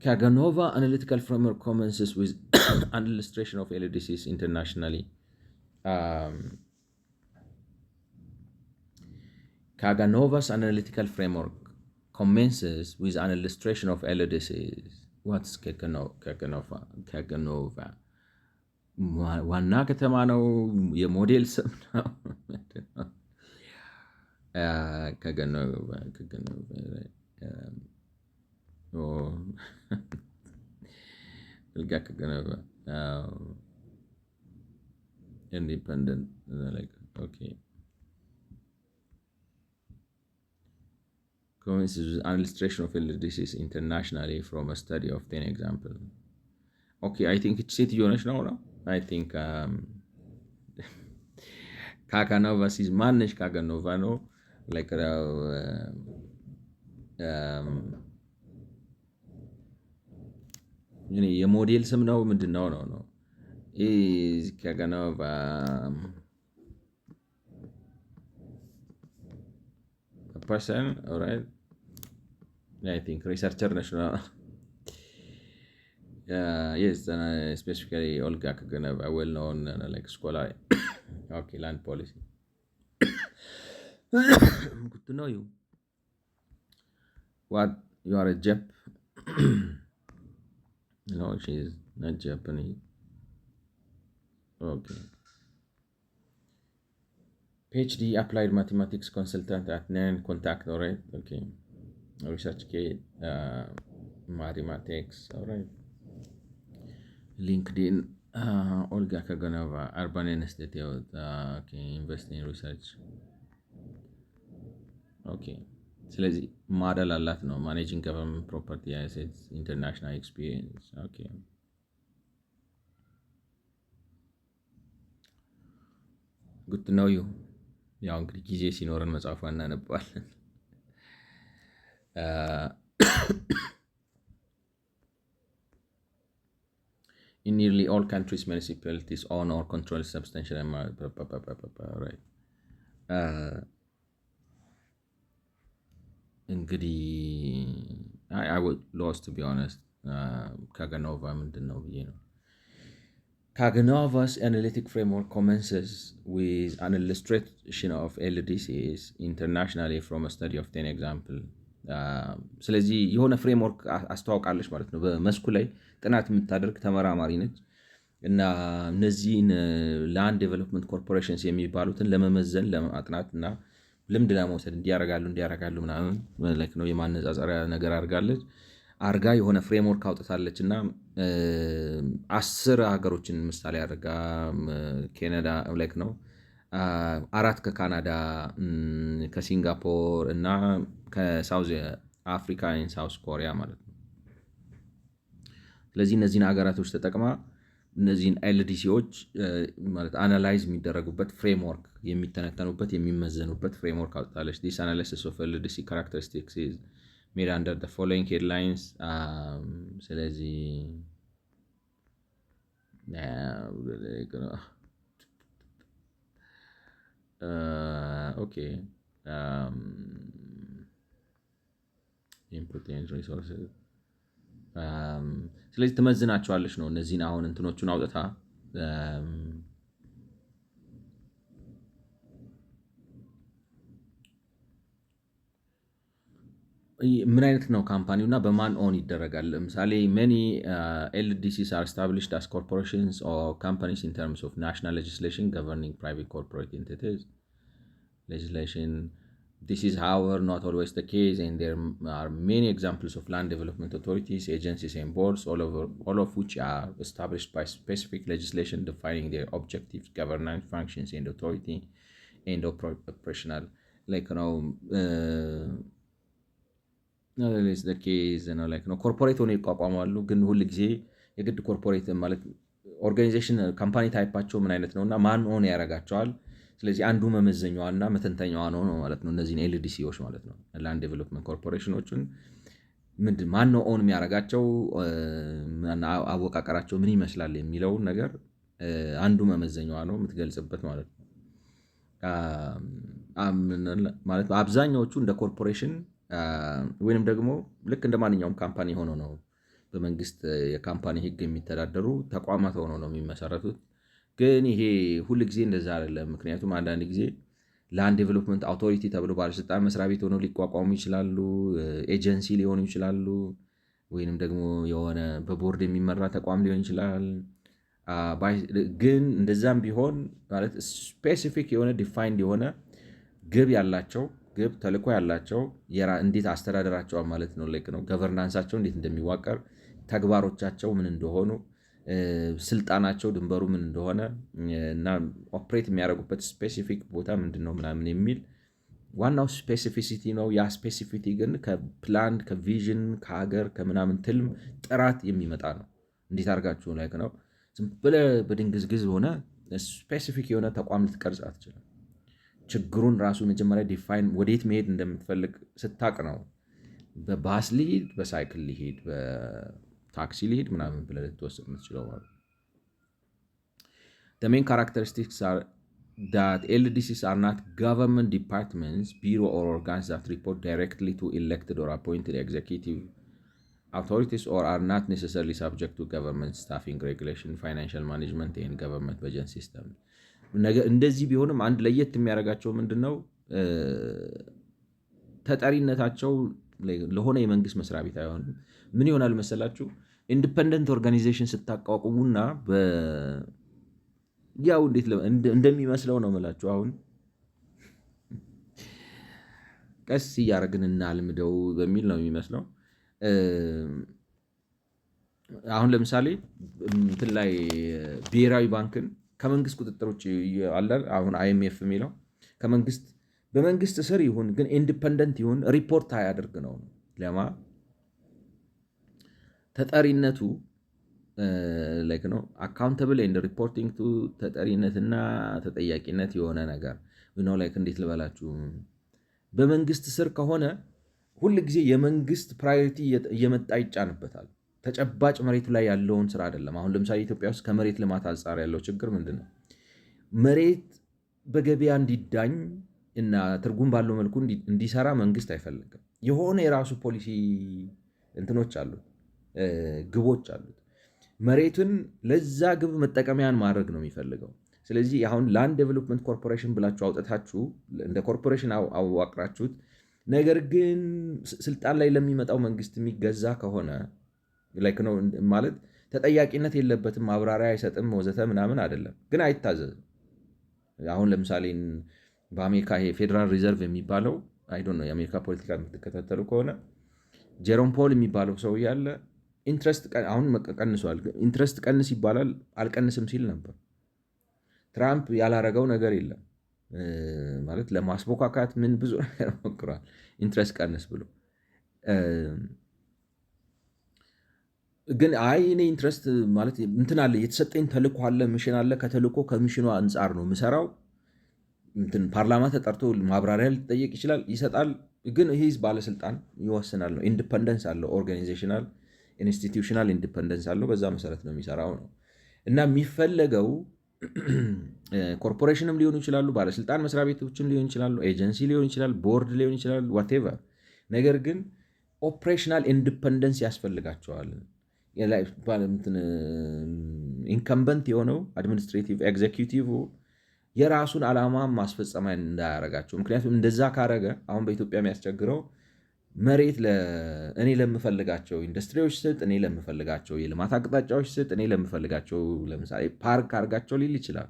Kaganova analytical framework commences with an illustration of LDCs internationally. Kaganova's analytical framework commences with an illustration of LDCs. What's Kaganova? Kaganova. ዋና ከተማ ነው? የሞዴል ስም ነው? Kaganova. Kaganova. Independent. Okay. Commences with an illustration of LDCs internationally from a study of 10 examples. Okay, I think it's ሴትዮ ነች ነው። I think ካጋኖቫ ሲዝ ማነች? ካጋኖቫ ነው የሞዴል ስም ነው ምንድን ነው? ካጋኖቫ person, all right. I think researcher ነች ነው። Yes, specifically Olga Kaganova, well known scholar. Okay, land policy. Good to know you. What, you are a Jap? No, she's not Japanese. Okay. PhD applied mathematics consultant at NAN contact, all right. Okay. Research kit, mathematics, all right. LinkedIn, Olga Kaganova, Urban Institute, okay, invest in research. Okay. ስለዚህ ማደል አላት ነው ማኔጂንግ ገቨርንመንት ፕሮፐርቲ አሴትስ ኢንተርናሽናል ኤክስፒሪየንስ። ኦኬ ጉድ ነው ዩ። ያው እንግዲህ ጊዜ ሲኖረን መጽሐፏ እናነባለን። In nearly all countries, municipalities own or control substantial amount. Right. እንግዲህ I would lost to be honest. Kaganova ምንድን ነው ብዬ ነው። Kaganova's analytic framework commences with an illustration of LDCs internationally from a study of 10 examples. ስለዚህ የሆነ ፍሬምወርክ አስተዋውቃለች ማለት ነው። በመስኩ ላይ ጥናት የምታደርግ ተመራማሪ ነች እና እነዚህን ላንድ ዴቨሎፕመንት ኮርፖሬሽንስ የሚባሉትን ለመመዘን ለማጥናት እና ልምድ ለመውሰድ እንዲያረጋሉ ምናምን ላይክ ነው የማነጻጸሪያ ነገር አርጋ የሆነ ፍሬምወርክ አውጥታለች እና 10 ሀገሮችን ምሳሌ አድርጋ ካናዳ ላይክ ነው 4 ከካናዳ ከሲንጋፖር እና ከሳውዝ አፍሪካ እና ሳውዝ ኮሪያ ማለት ነው። ስለዚህ እነዚህን ሀገራቶች ተጠቅማ እነዚህን ኤልዲሲዎች ማለት አናላይዝ የሚደረጉበት ፍሬምወርክ የሚተነተኑበት የሚመዘኑበት ፍሬምወርክ አውጥታለች። This analysis of LDC characteristics is made under the following headlines. ስለዚህ okay. Input and resources. ስለዚህ ትመዝናቸዋለች ነው እነዚህን አሁን እንትኖቹን አውጥታ ምን አይነት ነው ካምፓኒው እና በማን ኦን ይደረጋል። ለምሳሌ many LDCs are established as corporations or companies in terms of national legislation governing private corporate entities legislation. This is however not always the case, and there are many examples of land development authorities, agencies and boards, all of which are established by specific legislation defining their objectives, governance functions and authority and operational like ኬዝ ነው ላይክ ነው ኮርፖሬት ሆነው ይቋቋማሉ። ግን ሁል ጊዜ የግድ ኮርፖሬት ማለት ኦርጋናይዜሽን ካምፓኒ ታይፓቸው ምን አይነት ነው እና ማን ኦን ያደርጋቸዋል። ስለዚህ አንዱ መመዘኛዋና መተንተኛዋ ነው ማለት ነው እነዚህን ኤልዲሲዎች ማለት ነው ላንድ ዴቨሎፕመንት ኮርፖሬሽኖችን ማን ነው ኦን የሚያደርጋቸው፣ አወቃቀራቸው ምን ይመስላል የሚለውን ነገር አንዱ መመዘኛዋ ነው የምትገልጽበት ማለት ነው። ማለት አብዛኛዎቹ እንደ ኮርፖሬሽን ወይንም ደግሞ ልክ እንደ ማንኛውም ካምፓኒ ሆኖ ነው በመንግስት የካምፓኒ ህግ የሚተዳደሩ ተቋማት ሆኖ ነው የሚመሰረቱት። ግን ይሄ ሁል ጊዜ እንደዛ አይደለም። ምክንያቱም አንዳንድ ጊዜ ላንድ ዴቨሎፕመንት አውቶሪቲ ተብሎ ባለስልጣን መስሪያ ቤት ሆነው ሊቋቋሙ ይችላሉ፣ ኤጀንሲ ሊሆኑ ይችላሉ፣ ወይንም ደግሞ የሆነ በቦርድ የሚመራ ተቋም ሊሆን ይችላል። ግን እንደዛም ቢሆን ማለት ስፔሲፊክ የሆነ ዲፋይንድ የሆነ ግብ ያላቸው ግብ ተልዕኮ ያላቸው እንዴት አስተዳደራቸዋል ማለት ነው ነው ገቨርናንሳቸው እንዴት እንደሚዋቀር፣ ተግባሮቻቸው ምን እንደሆኑ፣ ስልጣናቸው ድንበሩ ምን እንደሆነ እና ኦፕሬት የሚያደርጉበት ስፔሲፊክ ቦታ ምንድን ነው ምናምን የሚል ዋናው ስፔሲፊሲቲ ነው። ያ ስፔሲፊቲ ግን ከፕላን ከቪዥን ከሀገር ከምናምን ትልም ጥራት የሚመጣ ነው። እንዴት አድርጋችሁ ላይ ነው ዝም ብለህ በድንግዝግዝ ሆነ ስፔሲፊክ የሆነ ተቋም ልትቀርጽ አትችልም። ችግሩን ራሱ መጀመሪያ ዲፋይን ወዴት መሄድ እንደምትፈልግ ስታቅ ነው በባስ ሊሄድ፣ በሳይክል ሊሄድ፣ በታክሲ ሊሄድ ምናምን ብለህ ልትወስድ የምትችለው ማለት ነው። The main characteristics are that LDCs are not government departments, bureau or organs that report directly to elected or appointed executive authorities or are not necessarily subject to government staffing regulation, financial management and government budget system. እንደዚህ ቢሆንም አንድ ለየት የሚያደርጋቸው ምንድነው ተጠሪነታቸው ለሆነ የመንግስት መስሪያ ቤት አይሆንም። ምን ይሆናል መሰላችሁ? ኢንዲፔንደንት ኦርጋናይዜሽን ስታቋቁሙና ያው እንዴት እንደሚመስለው ነው የምላችሁ። አሁን ቀስ እያደረግን እናልምደው በሚል ነው የሚመስለው። አሁን ለምሳሌ እንትን ላይ ብሔራዊ ባንክን ከመንግስት ቁጥጥር ውጭ አለ። አሁን አይኤምኤፍ የሚለው በመንግስት ስር ይሁን ግን ኢንዲፐንደንት ይሁን ሪፖርት አያደርግ ነው። ለማ ተጠሪነቱ ላይክ ነው አካውንታብል ኤንድ ሪፖርቲንግ ቱ ተጠሪነትና ተጠያቂነት የሆነ ነገር ነው። ላይክ እንዴት ልበላችሁ፣ በመንግስት ስር ከሆነ ሁል ጊዜ የመንግስት ፕራዮሪቲ እየመጣ ይጫንበታል። ተጨባጭ መሬቱ ላይ ያለውን ስራ አይደለም። አሁን ለምሳሌ ኢትዮጵያ ውስጥ ከመሬት ልማት አንጻር ያለው ችግር ምንድን ነው? መሬት በገበያ እንዲዳኝ እና ትርጉም ባለው መልኩ እንዲሰራ መንግስት አይፈልግም። የሆነ የራሱ ፖሊሲ እንትኖች አሉት፣ ግቦች አሉት። መሬቱን ለዛ ግብ መጠቀሚያን ማድረግ ነው የሚፈልገው። ስለዚህ አሁን ላንድ ዴቨሎፕመንት ኮርፖሬሽን ብላችሁ አውጥታችሁ እንደ ኮርፖሬሽን አዋቅራችሁት፣ ነገር ግን ስልጣን ላይ ለሚመጣው መንግስት የሚገዛ ከሆነ ላይክ ነው ማለት ተጠያቂነት የለበትም፣ ማብራሪያ አይሰጥም፣ ወዘተ ምናምን አይደለም፣ ግን አይታዘዝም። አሁን ለምሳሌ በአሜሪካ ይሄ ፌዴራል ሪዘርቭ የሚባለው አይ ዶንት ኖ የአሜሪካ ፖለቲካ የምትከታተሉ ከሆነ ጄሮም ፖል የሚባለው ሰው ያለ ኢንትረስት አሁን ቀንሷል። ኢንትረስት ቀንስ ይባላል፣ አልቀንስም ሲል ነበር። ትራምፕ ያላረገው ነገር የለም ማለት ለማስቦካካት ምን ብዙ ነገር ሞክሯል። ኢንትረስት ቀንስ ብሎ ግን አይ እኔ ኢንትረስት ማለት እንትን አለ፣ የተሰጠኝ ተልእኮ አለ፣ ሚሽን አለ። ከተልእኮ ከሚሽኑ አንጻር ነው የምሰራው። እንትን ፓርላማ ተጠርቶ ማብራሪያ ሊጠየቅ ይችላል፣ ይሰጣል። ግን ይህ ባለስልጣን ይወስናል ነው። ኢንዲፐንደንስ አለው፣ ኦርጋናይዜሽናል ኢንስቲትዩሽናል ኢንዲፐንደንስ አለው። በዛ መሰረት ነው የሚሰራው ነው እና የሚፈለገው ኮርፖሬሽንም ሊሆኑ ይችላሉ፣ ባለስልጣን መስሪያ ቤቶችም ሊሆን ይችላሉ፣ ኤጀንሲ ሊሆን ይችላል፣ ቦርድ ሊሆን ይችላል፣ ዋቴቨር። ነገር ግን ኦፕሬሽናል ኢንዲፐንደንስ ያስፈልጋቸዋል። ኢንከምበንት የሆነው አድሚኒስትሬቲቭ ኤግዜኪዩቲቭ የራሱን ዓላማ ማስፈጸሚያ እንዳያረጋቸው። ምክንያቱም እንደዛ ካረገ አሁን በኢትዮጵያ የሚያስቸግረው መሬት እኔ ለምፈልጋቸው ኢንዱስትሪዎች ስጥ፣ እኔ ለምፈልጋቸው የልማት አቅጣጫዎች ስጥ፣ እኔ ለምፈልጋቸው ለምሳሌ ፓርክ አርጋቸው ሊል ይችላል።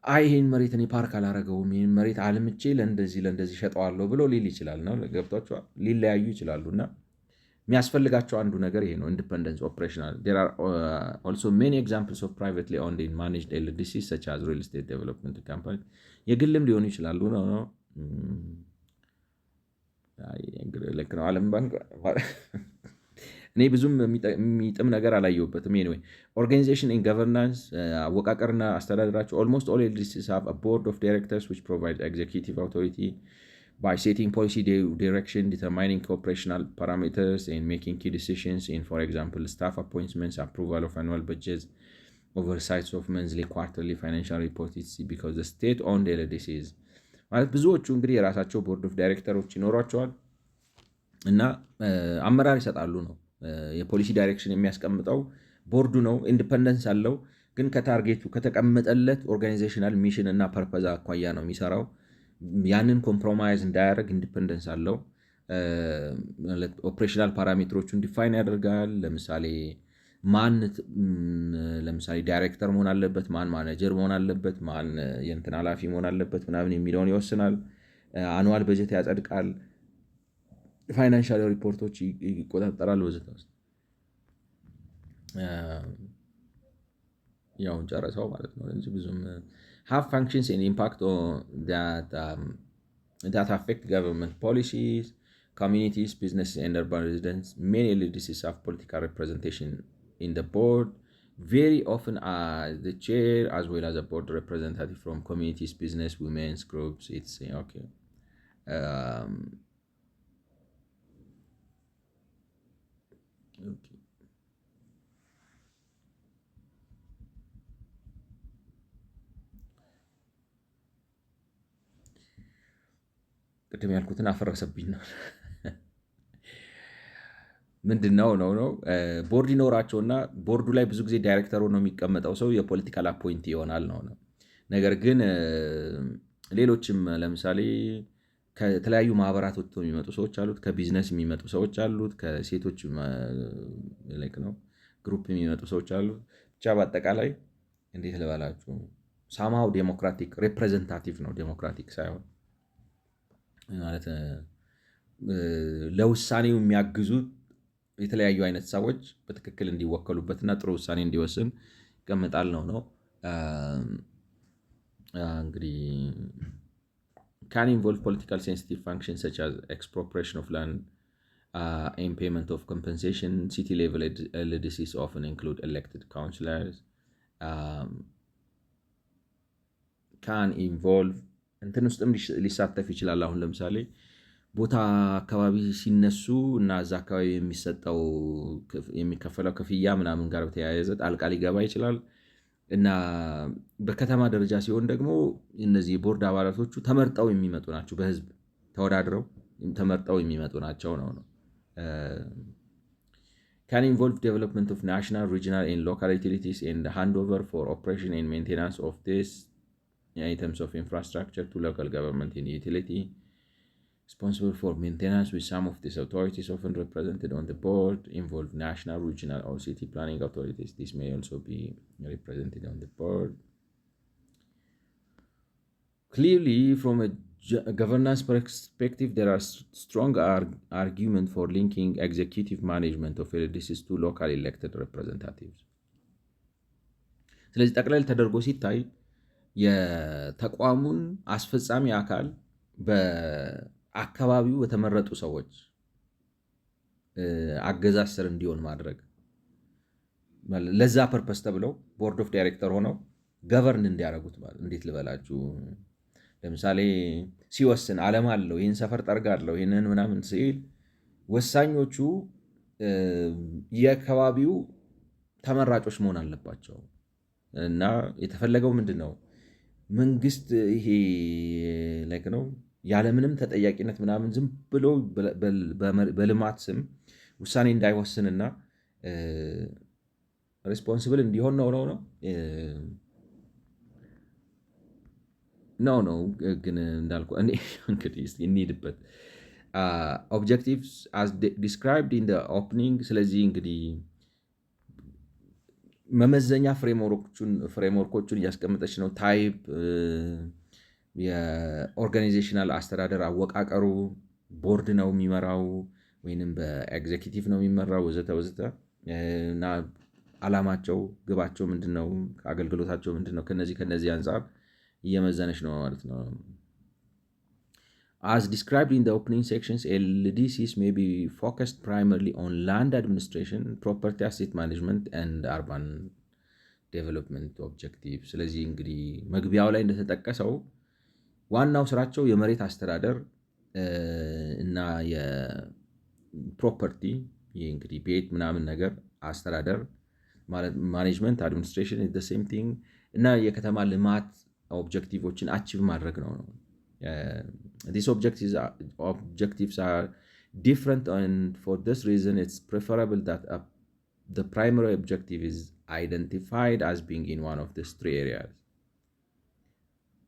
አይ ይህን መሬት እኔ ፓርክ አላረገውም፣ ይህን መሬት አልምቼ ለእንደዚህ ሸጠዋለሁ ብሎ ሊል ይችላል ነው። ገብቷቸዋል። ሊለያዩ ይችላሉ እና የሚያስፈልጋቸው አንዱ ነገር ይሄ ነው፣ ኢንዲፐንደንስ ኦፕሬሽናል። ዜር አር ኦልሶ ሜኒ ኤግዛምፕልስ ኦፍ ፕራይቬትሊ ኦውንድ ኤንድ ማኔጅድ ኤልዲሲስ ሰች አዝ ሪል ስቴት ዴቨሎፕመንት ካምፓኒ፣ የግልም ሊሆኑ ይችላሉ ነው። ልክ ነው። ዓለም ባንክ እኔ ብዙም የሚጥም ነገር አላየሁበትም። ኤኒዌይ ኦርጋናይዜሽን ኤንድ ገቨርናንስ አወቃቀርና አስተዳደራቸው ኦልሞስት ኦል ኤልዲሲስ ሃቭ አ ቦርድ ኦፍ ዳይሬክተርስ ዊች ፕሮቫይድ ኤግዜኪቲቭ አውቶሪቲ by setting policy direction, determining operational parameters, and making key decisions in, for example, staff appointments, approval of annual budgets, oversight of monthly, quarterly financial reports, because the state-owned LDCs ማለት ብዙዎቹ እንግዲህ የራሳቸው ቦርድ ኦፍ ዳይሬክተሮች ይኖሯቸዋል እና አመራር ይሰጣሉ ነው። የፖሊሲ ዳይሬክሽን የሚያስቀምጠው ቦርዱ ነው። ኢንዲፐንደንስ አለው፣ ግን ከታርጌቱ ከተቀመጠለት ኦርጋናይዜሽናል ሚሽን እና ፐርፐዝ አኳያ ነው የሚሰራው። ያንን ኮምፕሮማይዝ እንዳያደርግ ኢንዲፐንደንስ አለው። ኦፕሬሽናል ፓራሜትሮቹን ዲፋይን ያደርጋል። ለምሳሌ ማን ለምሳሌ ዳይሬክተር መሆን አለበት፣ ማን ማኔጀር መሆን አለበት፣ ማን የእንትን ኃላፊ መሆን አለበት ምናምን የሚለውን ይወስናል። አኑዋል በጀት ያጸድቃል። ፋይናንሻል ሪፖርቶች ይቆጣጠራል ወዘተ። ውስጥ ያውን ጨረሰው ማለት ነው እንጂ ብዙም have functions and impact on that affect government policies, communities, businesses, and urban residents. Many LDCs have political representation in the board, very often as the chair as well as a board representative from communities, business, women's groups. It's okay. Okay. ቅድም ያልኩትን አፈረሰብኝ ነው። ምንድን ነው ቦርድ ይኖራቸውና ቦርዱ ላይ ብዙ ጊዜ ዳይሬክተሩ ነው የሚቀመጠው ሰው የፖለቲካል አፖይንቲ ይሆናል ነው። ነገር ግን ሌሎችም ለምሳሌ ከተለያዩ ማህበራት ወጥተው የሚመጡ ሰዎች አሉት፣ ከቢዝነስ የሚመጡ ሰዎች አሉት፣ ከሴቶች ነው ግሩፕ የሚመጡ ሰዎች አሉት። ብቻ በአጠቃላይ እንዴት ልበላችሁ ሳማው ዴሞክራቲክ ሪፕሬዘንታቲቭ ነው፣ ዴሞክራቲክ ሳይሆን ማለት ለውሳኔው የሚያግዙ የተለያዩ አይነት ሰዎች በትክክል እንዲወከሉበትና ጥሩ ውሳኔ እንዲወስን ይቀመጣል ነው። እንግዲህ can involve political sensitive functions such as expropriation of land and payment of compensation. City level LDCs often include elected councillors. can involve እንትን ውስጥም ሊሳተፍ ይችላል። አሁን ለምሳሌ ቦታ አካባቢ ሲነሱ እና እዛ አካባቢ የሚከፈለው ክፍያ ምናምን ጋር በተያያዘ ጣልቃ ሊገባ ይችላል። እና በከተማ ደረጃ ሲሆን ደግሞ እነዚህ የቦርድ አባላቶቹ ተመርጠው የሚመጡ ናቸው፣ በህዝብ ተወዳድረው ተመርጠው የሚመጡ ናቸው ነው። can involve development of national, regional and local utilities and handover for operation and maintenance of this items of infrastructure to local government and utility responsible for maintenance, with some of these authorities often represented on the board. Involve national, regional or city planning authorities. This may also be represented on the board. Clearly, from a governance perspective, there are strong argument for linking executive management of LDCs to local elected representatives. ስለዚህ ጠቅላላ ተደርጎ ሲታይ የተቋሙን አስፈጻሚ አካል በአካባቢው በተመረጡ ሰዎች አገዛዝ ስር እንዲሆን ማድረግ፣ ለዛ ፐርፐስ ተብለው ቦርድ ኦፍ ዳይሬክተር ሆነው ገቨርን እንዲያደርጉት ማለት እንዴት ልበላችሁ፣ ለምሳሌ ሲወስን ዓለም አለው ይህን ሰፈር ጠርጋለሁ ይህንን ምናምን ሲል ወሳኞቹ የአካባቢው ተመራጮች መሆን አለባቸው። እና የተፈለገው ምንድን ነው መንግስት ይሄ ላይክ ነው ያለምንም ተጠያቂነት ምናምን ዝም ብሎ በልማት ስም ውሳኔ እንዳይወስንና ሬስፖንሲብል እንዲሆን ነው። ግን እንዳልኩ እኔ እንግዲህ እስቲ እንሂድበት ኦብጀክቲቭስ as described in the opening። ስለዚህ እንግዲህ መመዘኛ ፍሬምወርኮቹን እያስቀመጠች ነው። ታይፕ፣ የኦርጋናይዜሽናል አስተዳደር አወቃቀሩ ቦርድ ነው የሚመራው ወይንም በኤግዜኪቲቭ ነው የሚመራው ወዘተ ወዘተ እና አላማቸው ግባቸው ምንድነው፣ አገልግሎታቸው ምንድነው፣ ከነዚህ አንጻር እየመዘነች ነው ማለት ነው። As described in the opening sections, LDCs may be focused primarily on land administration, property asset management, and urban development objective. ስለዚህ እንግዲህ መግቢያው ላይ እንደተጠቀሰው ዋናው ስራቸው የመሬት አስተዳደር እና የፕሮፐርቲ እንግዲህ ቤት ምናምን ነገር አስተዳደር ማኔጅመንት አድሚኒስትሬሽን ኢዝ ዘ ሴም ቲንግ እና የከተማ ልማት ኦብጀክቲቮችን አቺቭ ማድረግ ነው። These objectives are different, and for this reason it's preferable that the primary objective is identified as being in one of these three areas.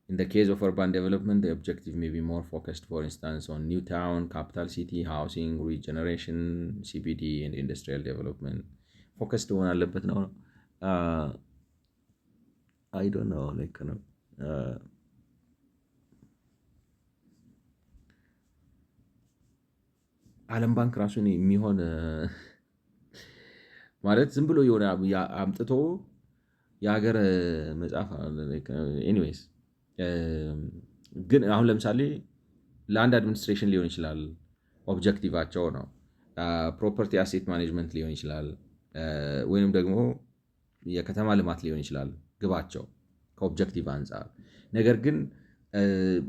In the case of urban development, the objective may be more focused, for instance, on new town, capital city, housing, regeneration, CBD, and industrial development. Focused on አለበት ነው። I don't know, like ዓለም ባንክ ራሱን የሚሆን ማለት ዝም ብሎ የሆነ አምጥቶ የሀገር መጽሐፍ ኤኒዌይስ ግን አሁን ለምሳሌ ላንድ አድሚኒስትሬሽን ሊሆን ይችላል ኦብጀክቲቫቸው ነው። ፕሮፐርቲ አሴት ማኔጅመንት ሊሆን ይችላል፣ ወይንም ደግሞ የከተማ ልማት ሊሆን ይችላል ግባቸው ከኦብጀክቲቭ አንጻር። ነገር ግን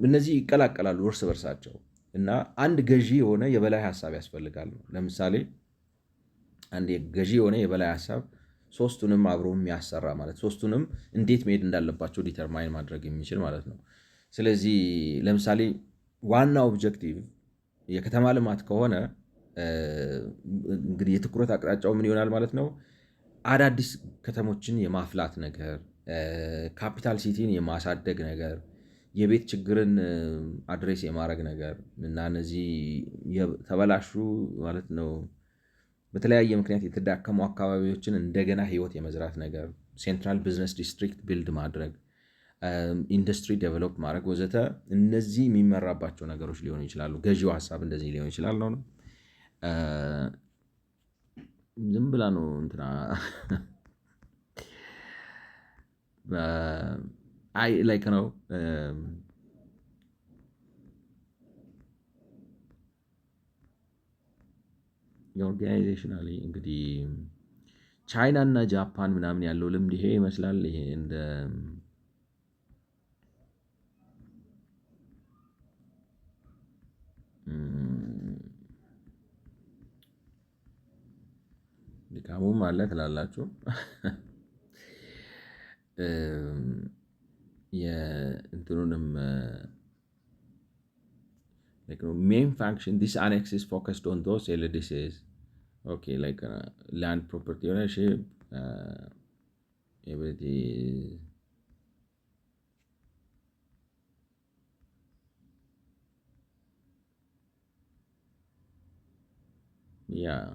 እነዚህ ይቀላቀላሉ እርስ በርሳቸው እና አንድ ገዢ የሆነ የበላይ ሀሳብ ያስፈልጋል ነው። ለምሳሌ አንድ ገዢ የሆነ የበላይ ሀሳብ ሶስቱንም አብሮ የሚያሰራ ማለት ሶስቱንም እንዴት መሄድ እንዳለባቸው ዲተርማይን ማድረግ የሚችል ማለት ነው። ስለዚህ ለምሳሌ ዋና ኦብጀክቲቭ የከተማ ልማት ከሆነ እንግዲህ የትኩረት አቅጣጫው ምን ይሆናል ማለት ነው? አዳዲስ ከተሞችን የማፍላት ነገር፣ ካፒታል ሲቲን የማሳደግ ነገር፣ የቤት ችግርን አድሬስ የማድረግ ነገር እና እነዚህ ተበላሹ ማለት ነው በተለያየ ምክንያት የተዳከሙ አካባቢዎችን እንደገና ህይወት የመዝራት ነገር፣ ሴንትራል ቢዝነስ ዲስትሪክት ቢልድ ማድረግ፣ ኢንዱስትሪ ዴቨሎፕ ማድረግ ወዘተ እነዚህ የሚመራባቸው ነገሮች ሊሆኑ ይችላሉ። ገዢው ሀሳብ እንደዚህ ሊሆን ይችላል ነው። ዝም ብላ ነው እንትና አይ ላይክ ነው የኦርጋናይዜሽናሊ እንግዲህ ቻይና እና ጃፓን ምናምን ያለው ልምድ ይሄ ይመስላል። ይሄ እንደ ድካሙም አለ ትላላችሁ። የእንትኑንም main function, this annex is focused on those LDCs. Okay, like land property ownership, everything. Yeah.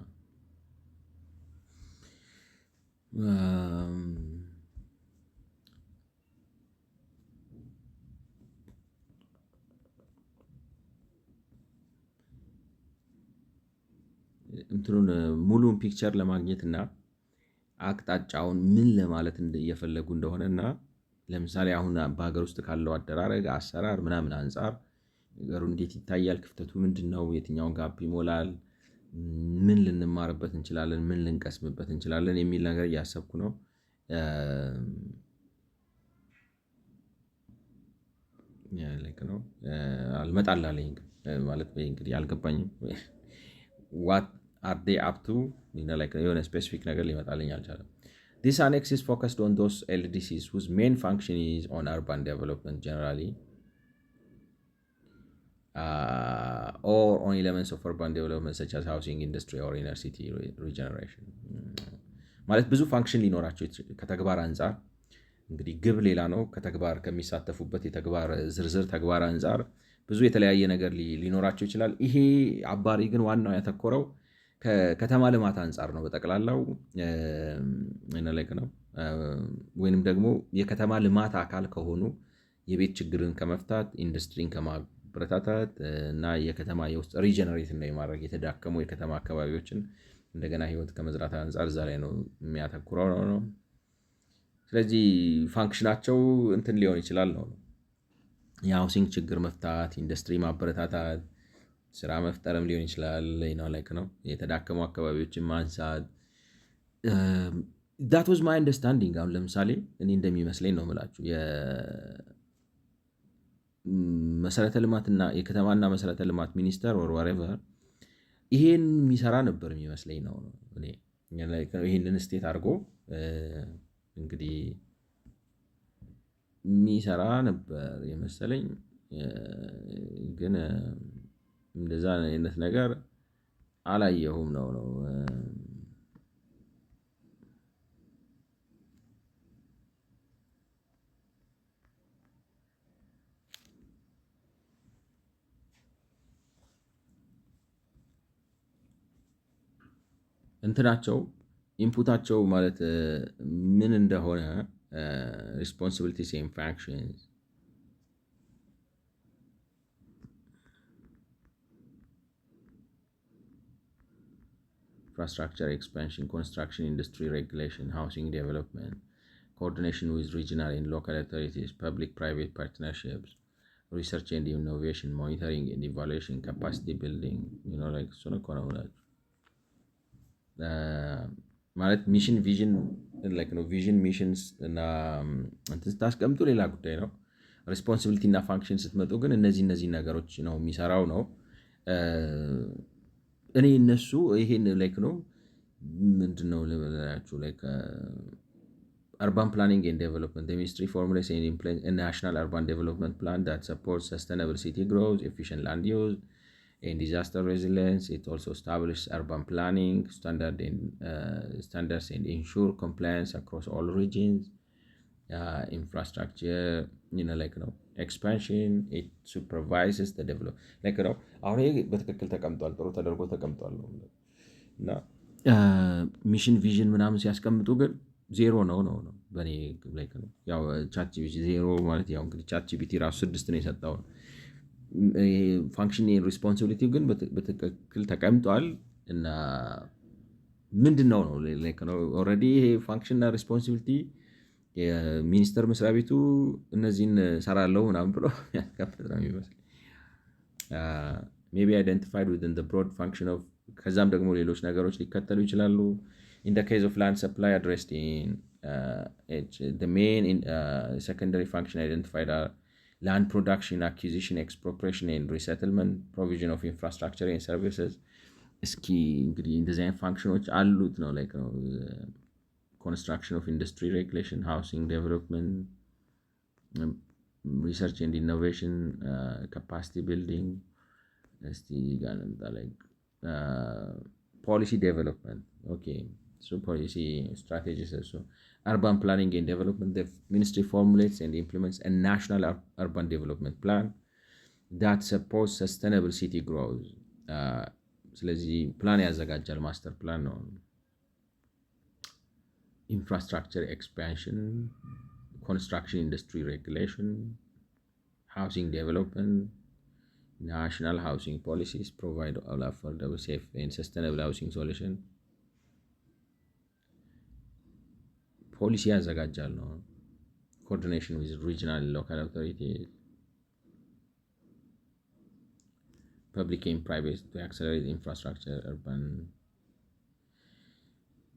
እንትኑን ሙሉን ፒክቸር ለማግኘት እና አቅጣጫውን ምን ለማለት እየፈለጉ እንደሆነ እና ለምሳሌ አሁን በሀገር ውስጥ ካለው አደራረግ አሰራር ምናምን አንጻር ነገሩ እንዴት ይታያል፣ ክፍተቱ ምንድነው፣ የትኛውን ጋፕ ይሞላል፣ ምን ልንማርበት እንችላለን፣ ምን ልንቀስምበት እንችላለን የሚል ነገር እያሰብኩ ነው። ላይክ ነው አልመጣላለኝ ማለት እንግዲህ አልገባኝም። what are they up to? like የሆነ ስፔሲፊክ ነገር ሊመጣልኝ አልቻለም። This annex is focused on those LDCs whose main function is on urban development generally, or on elements of urban development such as housing, industry, or inner city regeneration. ማለት ብዙ ፋንክሽን ሊኖራቸው ከተግባር አንጻር እንግዲህ ግብ ሌላ ነው። ከተግባር ከሚሳተፉበት የተግባር ዝርዝር ተግባር አንጻር ብዙ የተለያየ ነገር ሊኖራቸው ይችላል። ይሄ አባሪ ግን ዋናው ያተኮረው ከከተማ ልማት አንጻር ነው በጠቅላላው ነው። ወይንም ደግሞ የከተማ ልማት አካል ከሆኑ የቤት ችግርን ከመፍታት፣ ኢንዱስትሪን ከማበረታታት እና የከተማ የውስጥ ሪጀነሬት እና የማድረግ የተዳከሙ የከተማ አካባቢዎችን እንደገና ህይወት ከመዝራት አንጻር እዛ ላይ ነው የሚያተኩረው ነው። ስለዚህ ፋንክሽናቸው እንትን ሊሆን ይችላል ነው። የሃውሲንግ ችግር መፍታት፣ ኢንዱስትሪ ማበረታታት፣ ስራ መፍጠርም ሊሆን ይችላል ነው የተዳከሙ አካባቢዎችን ማንሳት። ዳት ዋዝ ማይ አንደርስታንዲንግ። አሁን ለምሳሌ እኔ እንደሚመስለኝ ነው የምላችሁ የመሰረተ ልማትና የከተማና መሰረተ ልማት ሚኒስተር ወር ወሬቨር ይሄን የሚሰራ ነበር የሚመስለኝ ነው እኔ ይህንን ስቴት አድርጎ እንግዲህ የሚሰራ ነበር የመሰለኝ። ግን እንደዛ አይነት ነገር አላየሁም ነው እንትናቸው ኢንፑታቸው ማለት ምን እንደሆነ responsibilities and functions infrastructure expansion, construction industry regulation, housing development, coordination with regional and local authorities, public-private partnerships, research and innovation, monitoring and evaluation, capacity building, እሱን እኮ ነው ማለት ሚሽን ቪዥን ነው። ቪዥን ሚሽንስ እና እንትን ስታስቀምጡ ሌላ ጉዳይ ነው። ሬስፖንሲቢሊቲ እና ፋንክሽን ስትመጡ ግን እነዚህ ነገሮች ነው የሚሰራው ነው። እኔ እነሱ ይሄን ነው ምንድነው ልበላችሁ urban planning and development, the ministry formulates and implements a national urban development plan that supports sustainable city growth, efficient land use, and disaster resilience. It also establishes urban planning standards and ensure compliance across all regions. Infrastructure, expansion. It supervises the development. ነው አሁን ይሄ በትክክል ተቀምጧል፣ ጥሩ ተደርጎ ተቀምጧል እና ሚሽን ቪዥን ምናምን ሲያስቀምጡ ግን ዜሮ ነው በእኔ ነው። ያው ቻት ጂፒቲ ዜሮ ማለት ያው እንግዲህ ቻት ጂፒቲ ራሱ 6 ነው የሰጠው። ፋንክሽን ሪስፖንሲቢሊቲ ግን በትክክል ተቀምጧል እና ምንድነው ነው ኦልሬዲ ይሄ ፋንክሽን እና ሪስፖንሲቢሊቲ የሚኒስተር መስሪያ ቤቱ እነዚህን ሰራለው ምናምን ብሎ ያስቀምጥ ነው የሚመስል ሜቢ አይደንቲፋይድ ዊዝን ዘ ብሮድ ፋንክሽን ኦፍ ከዛም ደግሞ ሌሎች ነገሮች ሊከተሉ ይችላሉ። In the case of land supply addressed in the main secondary function identified are land production, acquisition, expropriation, and resettlement, provision of infrastructure and services. እስኪ እንግዲህ እንደዚህ አይነት ፋንክሽኖች አሉት ነው construction of industry regulation, housing development, research and innovation, capacity building, policy development. Okay. So policy strategies also. Urban planning and development, the ministry formulates and implements a national urban development plan that supports sustainable city growth. ስለዚህ ፕላን ያዘጋጃል፣ ማስተር ፕላን ነው። ኢንፍራስትራክቸር ኤክስፓንሽን፣ ኮንስትራክሽን ኢንዱስትሪ ሬጉሌሽን፣ ሃውሲንግ ዴቨሎፕመንት፣ ናሽናል ሃውሲንግ ፖሊሲስ ፕሮቫይድ all affordable, safe and sustainable housing solution. ፖሊሲ ያዘጋጃል ነው። ኮኦርዲኔሽን ዊዝ ሪጂናል ሎካል አውቶሪቲስ፣ ፐብሊክ ኤንድ ፕራይቬት ቱ አክሰለሬት ኢንፍራስትራክቸር አርባን።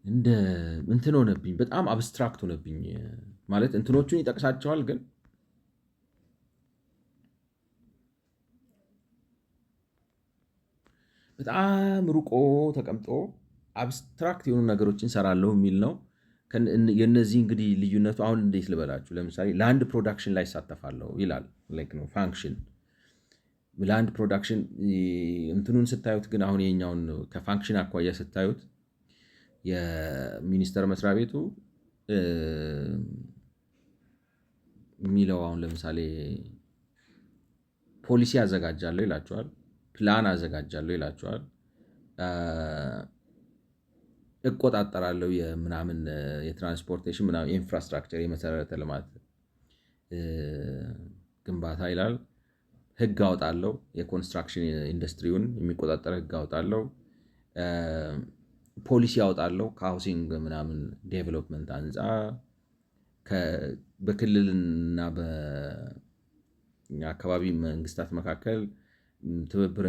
እንደ እንትን ሆነብኝ፣ በጣም አብስትራክት ሆነብኝ። ማለት እንትኖቹን ይጠቅሳቸዋል ግን በጣም ሩቆ ተቀምጦ አብስትራክት የሆኑ ነገሮችን ሰራለሁ የሚል ነው። የነዚህ እንግዲህ ልዩነቱ አሁን እንዴት ልበላችሁ፣ ለምሳሌ ላንድ ፕሮዳክሽን ላይ ይሳተፋለሁ ይላል ነው ፋንክሽን። ላንድ ፕሮዳክሽን እንትኑን ስታዩት ግን አሁን የኛውን ከፋንክሽን አኳያ ስታዩት የሚኒስተር መስሪያ ቤቱ የሚለው አሁን ለምሳሌ ፖሊሲ አዘጋጃለሁ ይላቸዋል፣ ፕላን አዘጋጃለሁ ይላቸዋል፣ እቆጣጠራለሁ የምናምን የትራንስፖርቴሽን ምናምን ኢንፍራስትራክቸር የመሰረተ ልማት ግንባታ ይላል። ህግ አወጣለሁ፣ የኮንስትራክሽን ኢንዱስትሪውን የሚቆጣጠር ህግ አወጣለሁ፣ ፖሊሲ አወጣለሁ ከሃውሲንግ ምናምን ዴቨሎፕመንት አንጻር በክልልና አካባቢ መንግስታት መካከል ትብብር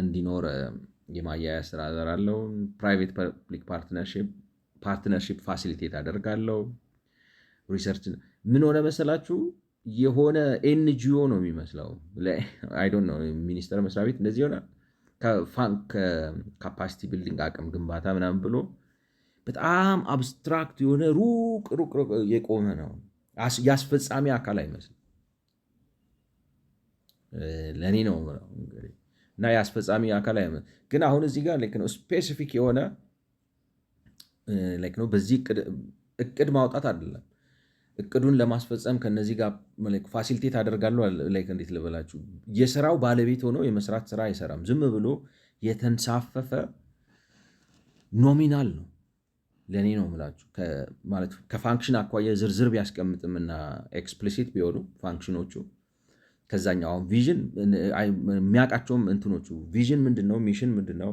እንዲኖር የማያያ ስራ እሰራለሁ። ፕራይቬት ፐብሊክ ፓርትነርሺፕ ፋሲሊቴት አደርጋለሁ። ሪሰርች ምን ሆነ መሰላችሁ የሆነ ኤንጂኦ ነው የሚመስለው። አይ ዶንት ኖ ሚኒስቴር መስሪያ ቤት እንደዚህ ሆነ ካፓሲቲ ቢልዲንግ አቅም ግንባታ ምናምን ብሎ በጣም አብስትራክት የሆነ ሩቅ የቆመ ነው። የአስፈጻሚ አካል አይመስልም። ለእኔ ነው እንግዲህ እና የአስፈጻሚ አካል አይመስልም። ግን አሁን እዚህ ጋር ነው ስፔሲፊክ የሆነ ነው በዚህ እቅድ ማውጣት አይደለም። እቅዱን ለማስፈጸም ከነዚህ ጋር ፋሲሊቴት አደርጋለሁ። እንዴት ልበላችሁ የስራው ባለቤት ሆኖ የመስራት ስራ አይሰራም። ዝም ብሎ የተንሳፈፈ ኖሚናል ነው። ለእኔ ነው የምላችሁ ማለት ከፋንክሽን አኳያ ዝርዝር ቢያስቀምጥምና ኤክስፕሊሲት ቢሆኑ ፋንክሽኖቹ ከዛኛው አሁን ቪዥን የሚያውቃቸውም እንትኖቹ ቪዥን ምንድነው፣ ሚሽን ምንድነው፣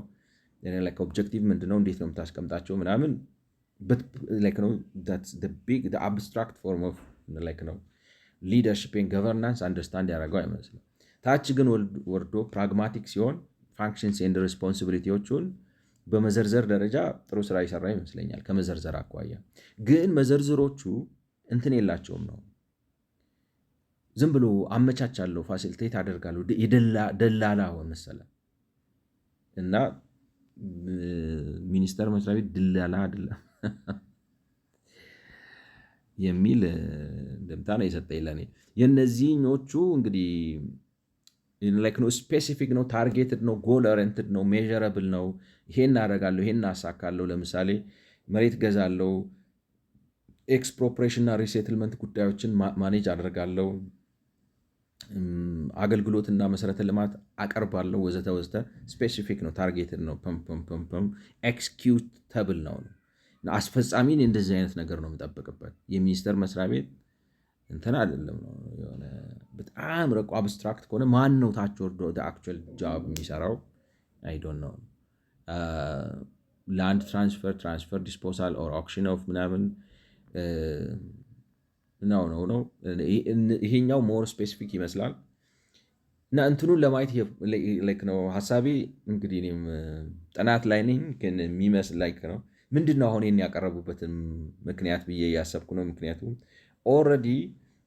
ኦብጀክቲቭ ምንድነው፣ እንዴት ነው የምታስቀምጣቸው ምናምን አብስትራክት ፎርም ኦፍ ሊደርሽፕ ገቨርናንስ አንደርስታንድ ያደረገው አይመስልም። ታች ግን ወርዶ ፕራግማቲክ ሲሆን ፋንክሽንስ ኤንድ ሬስፖንሲቢሊቲዎቹን በመዘርዘር ደረጃ ጥሩ ስራ ይሰራ ይመስለኛል። ከመዘርዘር አኳያ ግን መዘርዝሮቹ እንትን የላቸውም ነው። ዝም ብሎ አመቻቻለሁ፣ ፋሲሊቴት አደርጋለሁ፣ ደላላ መሰለ እና ሚኒስቴር መስሪያ ቤት ድላላ አይደለም የሚል እንደምታ ነው የሰጠኝ ለኔ። የነዚህኞቹ እንግዲህ ስፔሲፊክ ነው፣ ታርጌትድ ነው፣ ጎል ኦሪየንትድ ነው፣ ሜዥረብል ነው። ይሄን አደርጋለሁ፣ ይሄን አሳካለሁ። ለምሳሌ መሬት ገዛለሁ፣ ኤክስፕሮፕሬሽን እና ሪሴትልመንት ጉዳዮችን ማኔጅ አደርጋለሁ፣ አገልግሎትና መሰረተ ልማት አቀርባለሁ፣ ወዘተ ወዘተ። ስፔሲፊክ ነው፣ ታርጌትድ ነው፣ ኤክስኪዩተብል ነው። አስፈጻሚን እንደዚህ አይነት ነገር ነው የምጠብቅበት። የሚኒስቴር መስሪያ ቤት እንትን አይደለም ነው የሆነ በጣም ረቆ አብስትራክት ከሆነ ማን ነው ታች ወርዶ አክቹዋል ጃብ የሚሰራው? አይ ዶንት ኖ። ላንድ ትራንስፈር ዲስፖሳል ኦር ኦክሽን ኦፍ ምናምን ነው። ይሄኛው ሞር ስፔሲፊክ ይመስላል እና እንትኑን ለማየት ነው ሀሳቤ። እንግዲህ እኔም ጥናት ላይ ነኝ፣ ግን የሚመስል ነው ምንድን ነው አሁን ያቀረቡበትን ምክንያት ብዬ እያሰብኩ ነው። ምክንያቱም ኦልሬዲ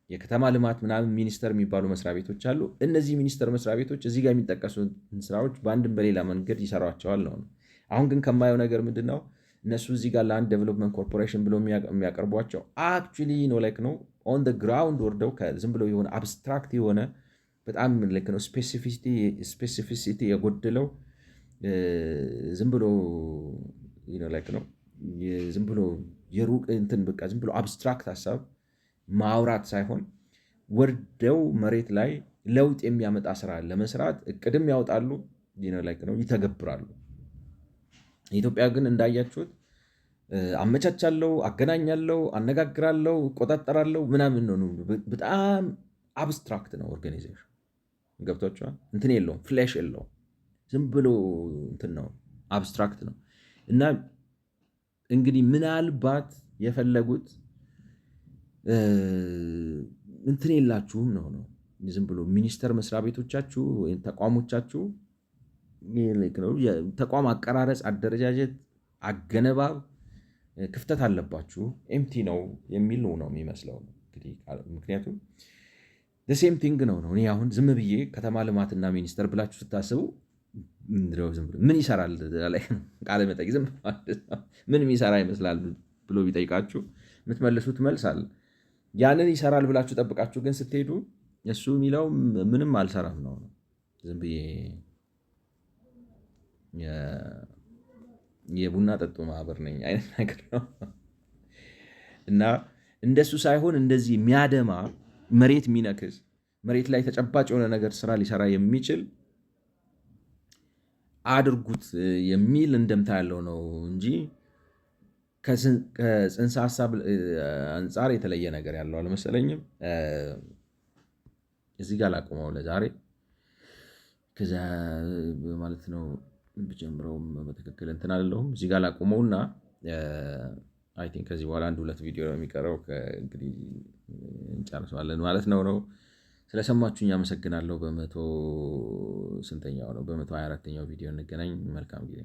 የከተማ ልማት ምናምን ሚኒስቴር የሚባሉ መስሪያ ቤቶች አሉ። እነዚህ ሚኒስቴር መስሪያ ቤቶች እዚህ ጋር የሚጠቀሱ ስራዎች በአንድም በሌላ መንገድ ይሰሯቸዋል ነው። አሁን ግን ከማየው ነገር ምንድን ነው እነሱ እዚህ ጋር ላንድ ዴቨሎፕመንት ኮርፖሬሽን ብሎ የሚያቀርቧቸው አክቹዋሊ ነው ኦን ደ ግራውንድ ወርደው ዝም ብሎ የሆነ አብስትራክት የሆነ በጣም ነው ስፔሲፊሲቲ የጎደለው ዝም ብሎ ነው ዝም ብሎ የሩቅ እንትን በቃ ዝም ብሎ አብስትራክት ሀሳብ ማውራት ሳይሆን ወርደው መሬት ላይ ለውጥ የሚያመጣ ስራ ለመስራት እቅድም ያወጣሉ፣ ነው ይተገብራሉ። ኢትዮጵያ ግን እንዳያችሁት አመቻቻለሁ፣ አገናኛለሁ፣ አነጋግራለሁ፣ እቆጣጠራለሁ ምናምን ነው። በጣም አብስትራክት ነው ኦርጋናይዜሽን። ገብቷችኋል? እንትን የለውም፣ ፍሌሽ የለውም። ዝም ብሎ እንትን ነው፣ አብስትራክት ነው። እና እንግዲህ ምናልባት የፈለጉት እንትን የላችሁም ነው ዝም ብሎ ሚኒስቴር መስሪያ ቤቶቻችሁ ወይም ተቋሞቻችሁ ተቋም አቀራረጽ፣ አደረጃጀት፣ አገነባብ ክፍተት አለባችሁ፣ ኤምቲ ነው የሚል ነው የሚመስለው። ምክንያቱም ሴም ቲንግ ነው። እኔ አሁን ዝም ብዬ ከተማ ልማትና ሚኒስቴር ብላችሁ ስታስቡ ምን ይሰራል ቃለ መጠይቅ ምን የሚሰራ ይመስላል ብሎ ቢጠይቃችሁ የምትመልሱት መልስ አለ። ያንን ይሰራል ብላችሁ ጠብቃችሁ ግን ስትሄዱ እሱ የሚለው ምንም አልሰራም ነው። ዝም ብዬ የቡና ጠጡ ማህበር ነኝ አይነት ነገር ነው። እና እንደሱ ሳይሆን እንደዚህ የሚያደማ መሬት የሚነክስ መሬት ላይ ተጨባጭ የሆነ ነገር ስራ ሊሰራ የሚችል አድርጉት የሚል እንደምታ ያለው ነው እንጂ ከጽንሰ ሀሳብ አንጻር የተለየ ነገር ያለው አልመሰለኝም። እዚህ ጋር ላቁመው ለዛሬ። ከዛ ማለት ነው ብጀምረውም በትክክል እንትን አለለሁም። እዚህ ጋር ላቁመውና አይ ቲንክ ከዚህ በኋላ 1-2 ቪዲዮ ነው የሚቀረው። እንግዲህ እንጨርሰዋለን ማለት ነው። ስለሰማችሁኝ አመሰግናለሁ። በመቶ ስንተኛው ነው? በ124ኛው ቪዲዮ እንገናኝ። መልካም ጊዜ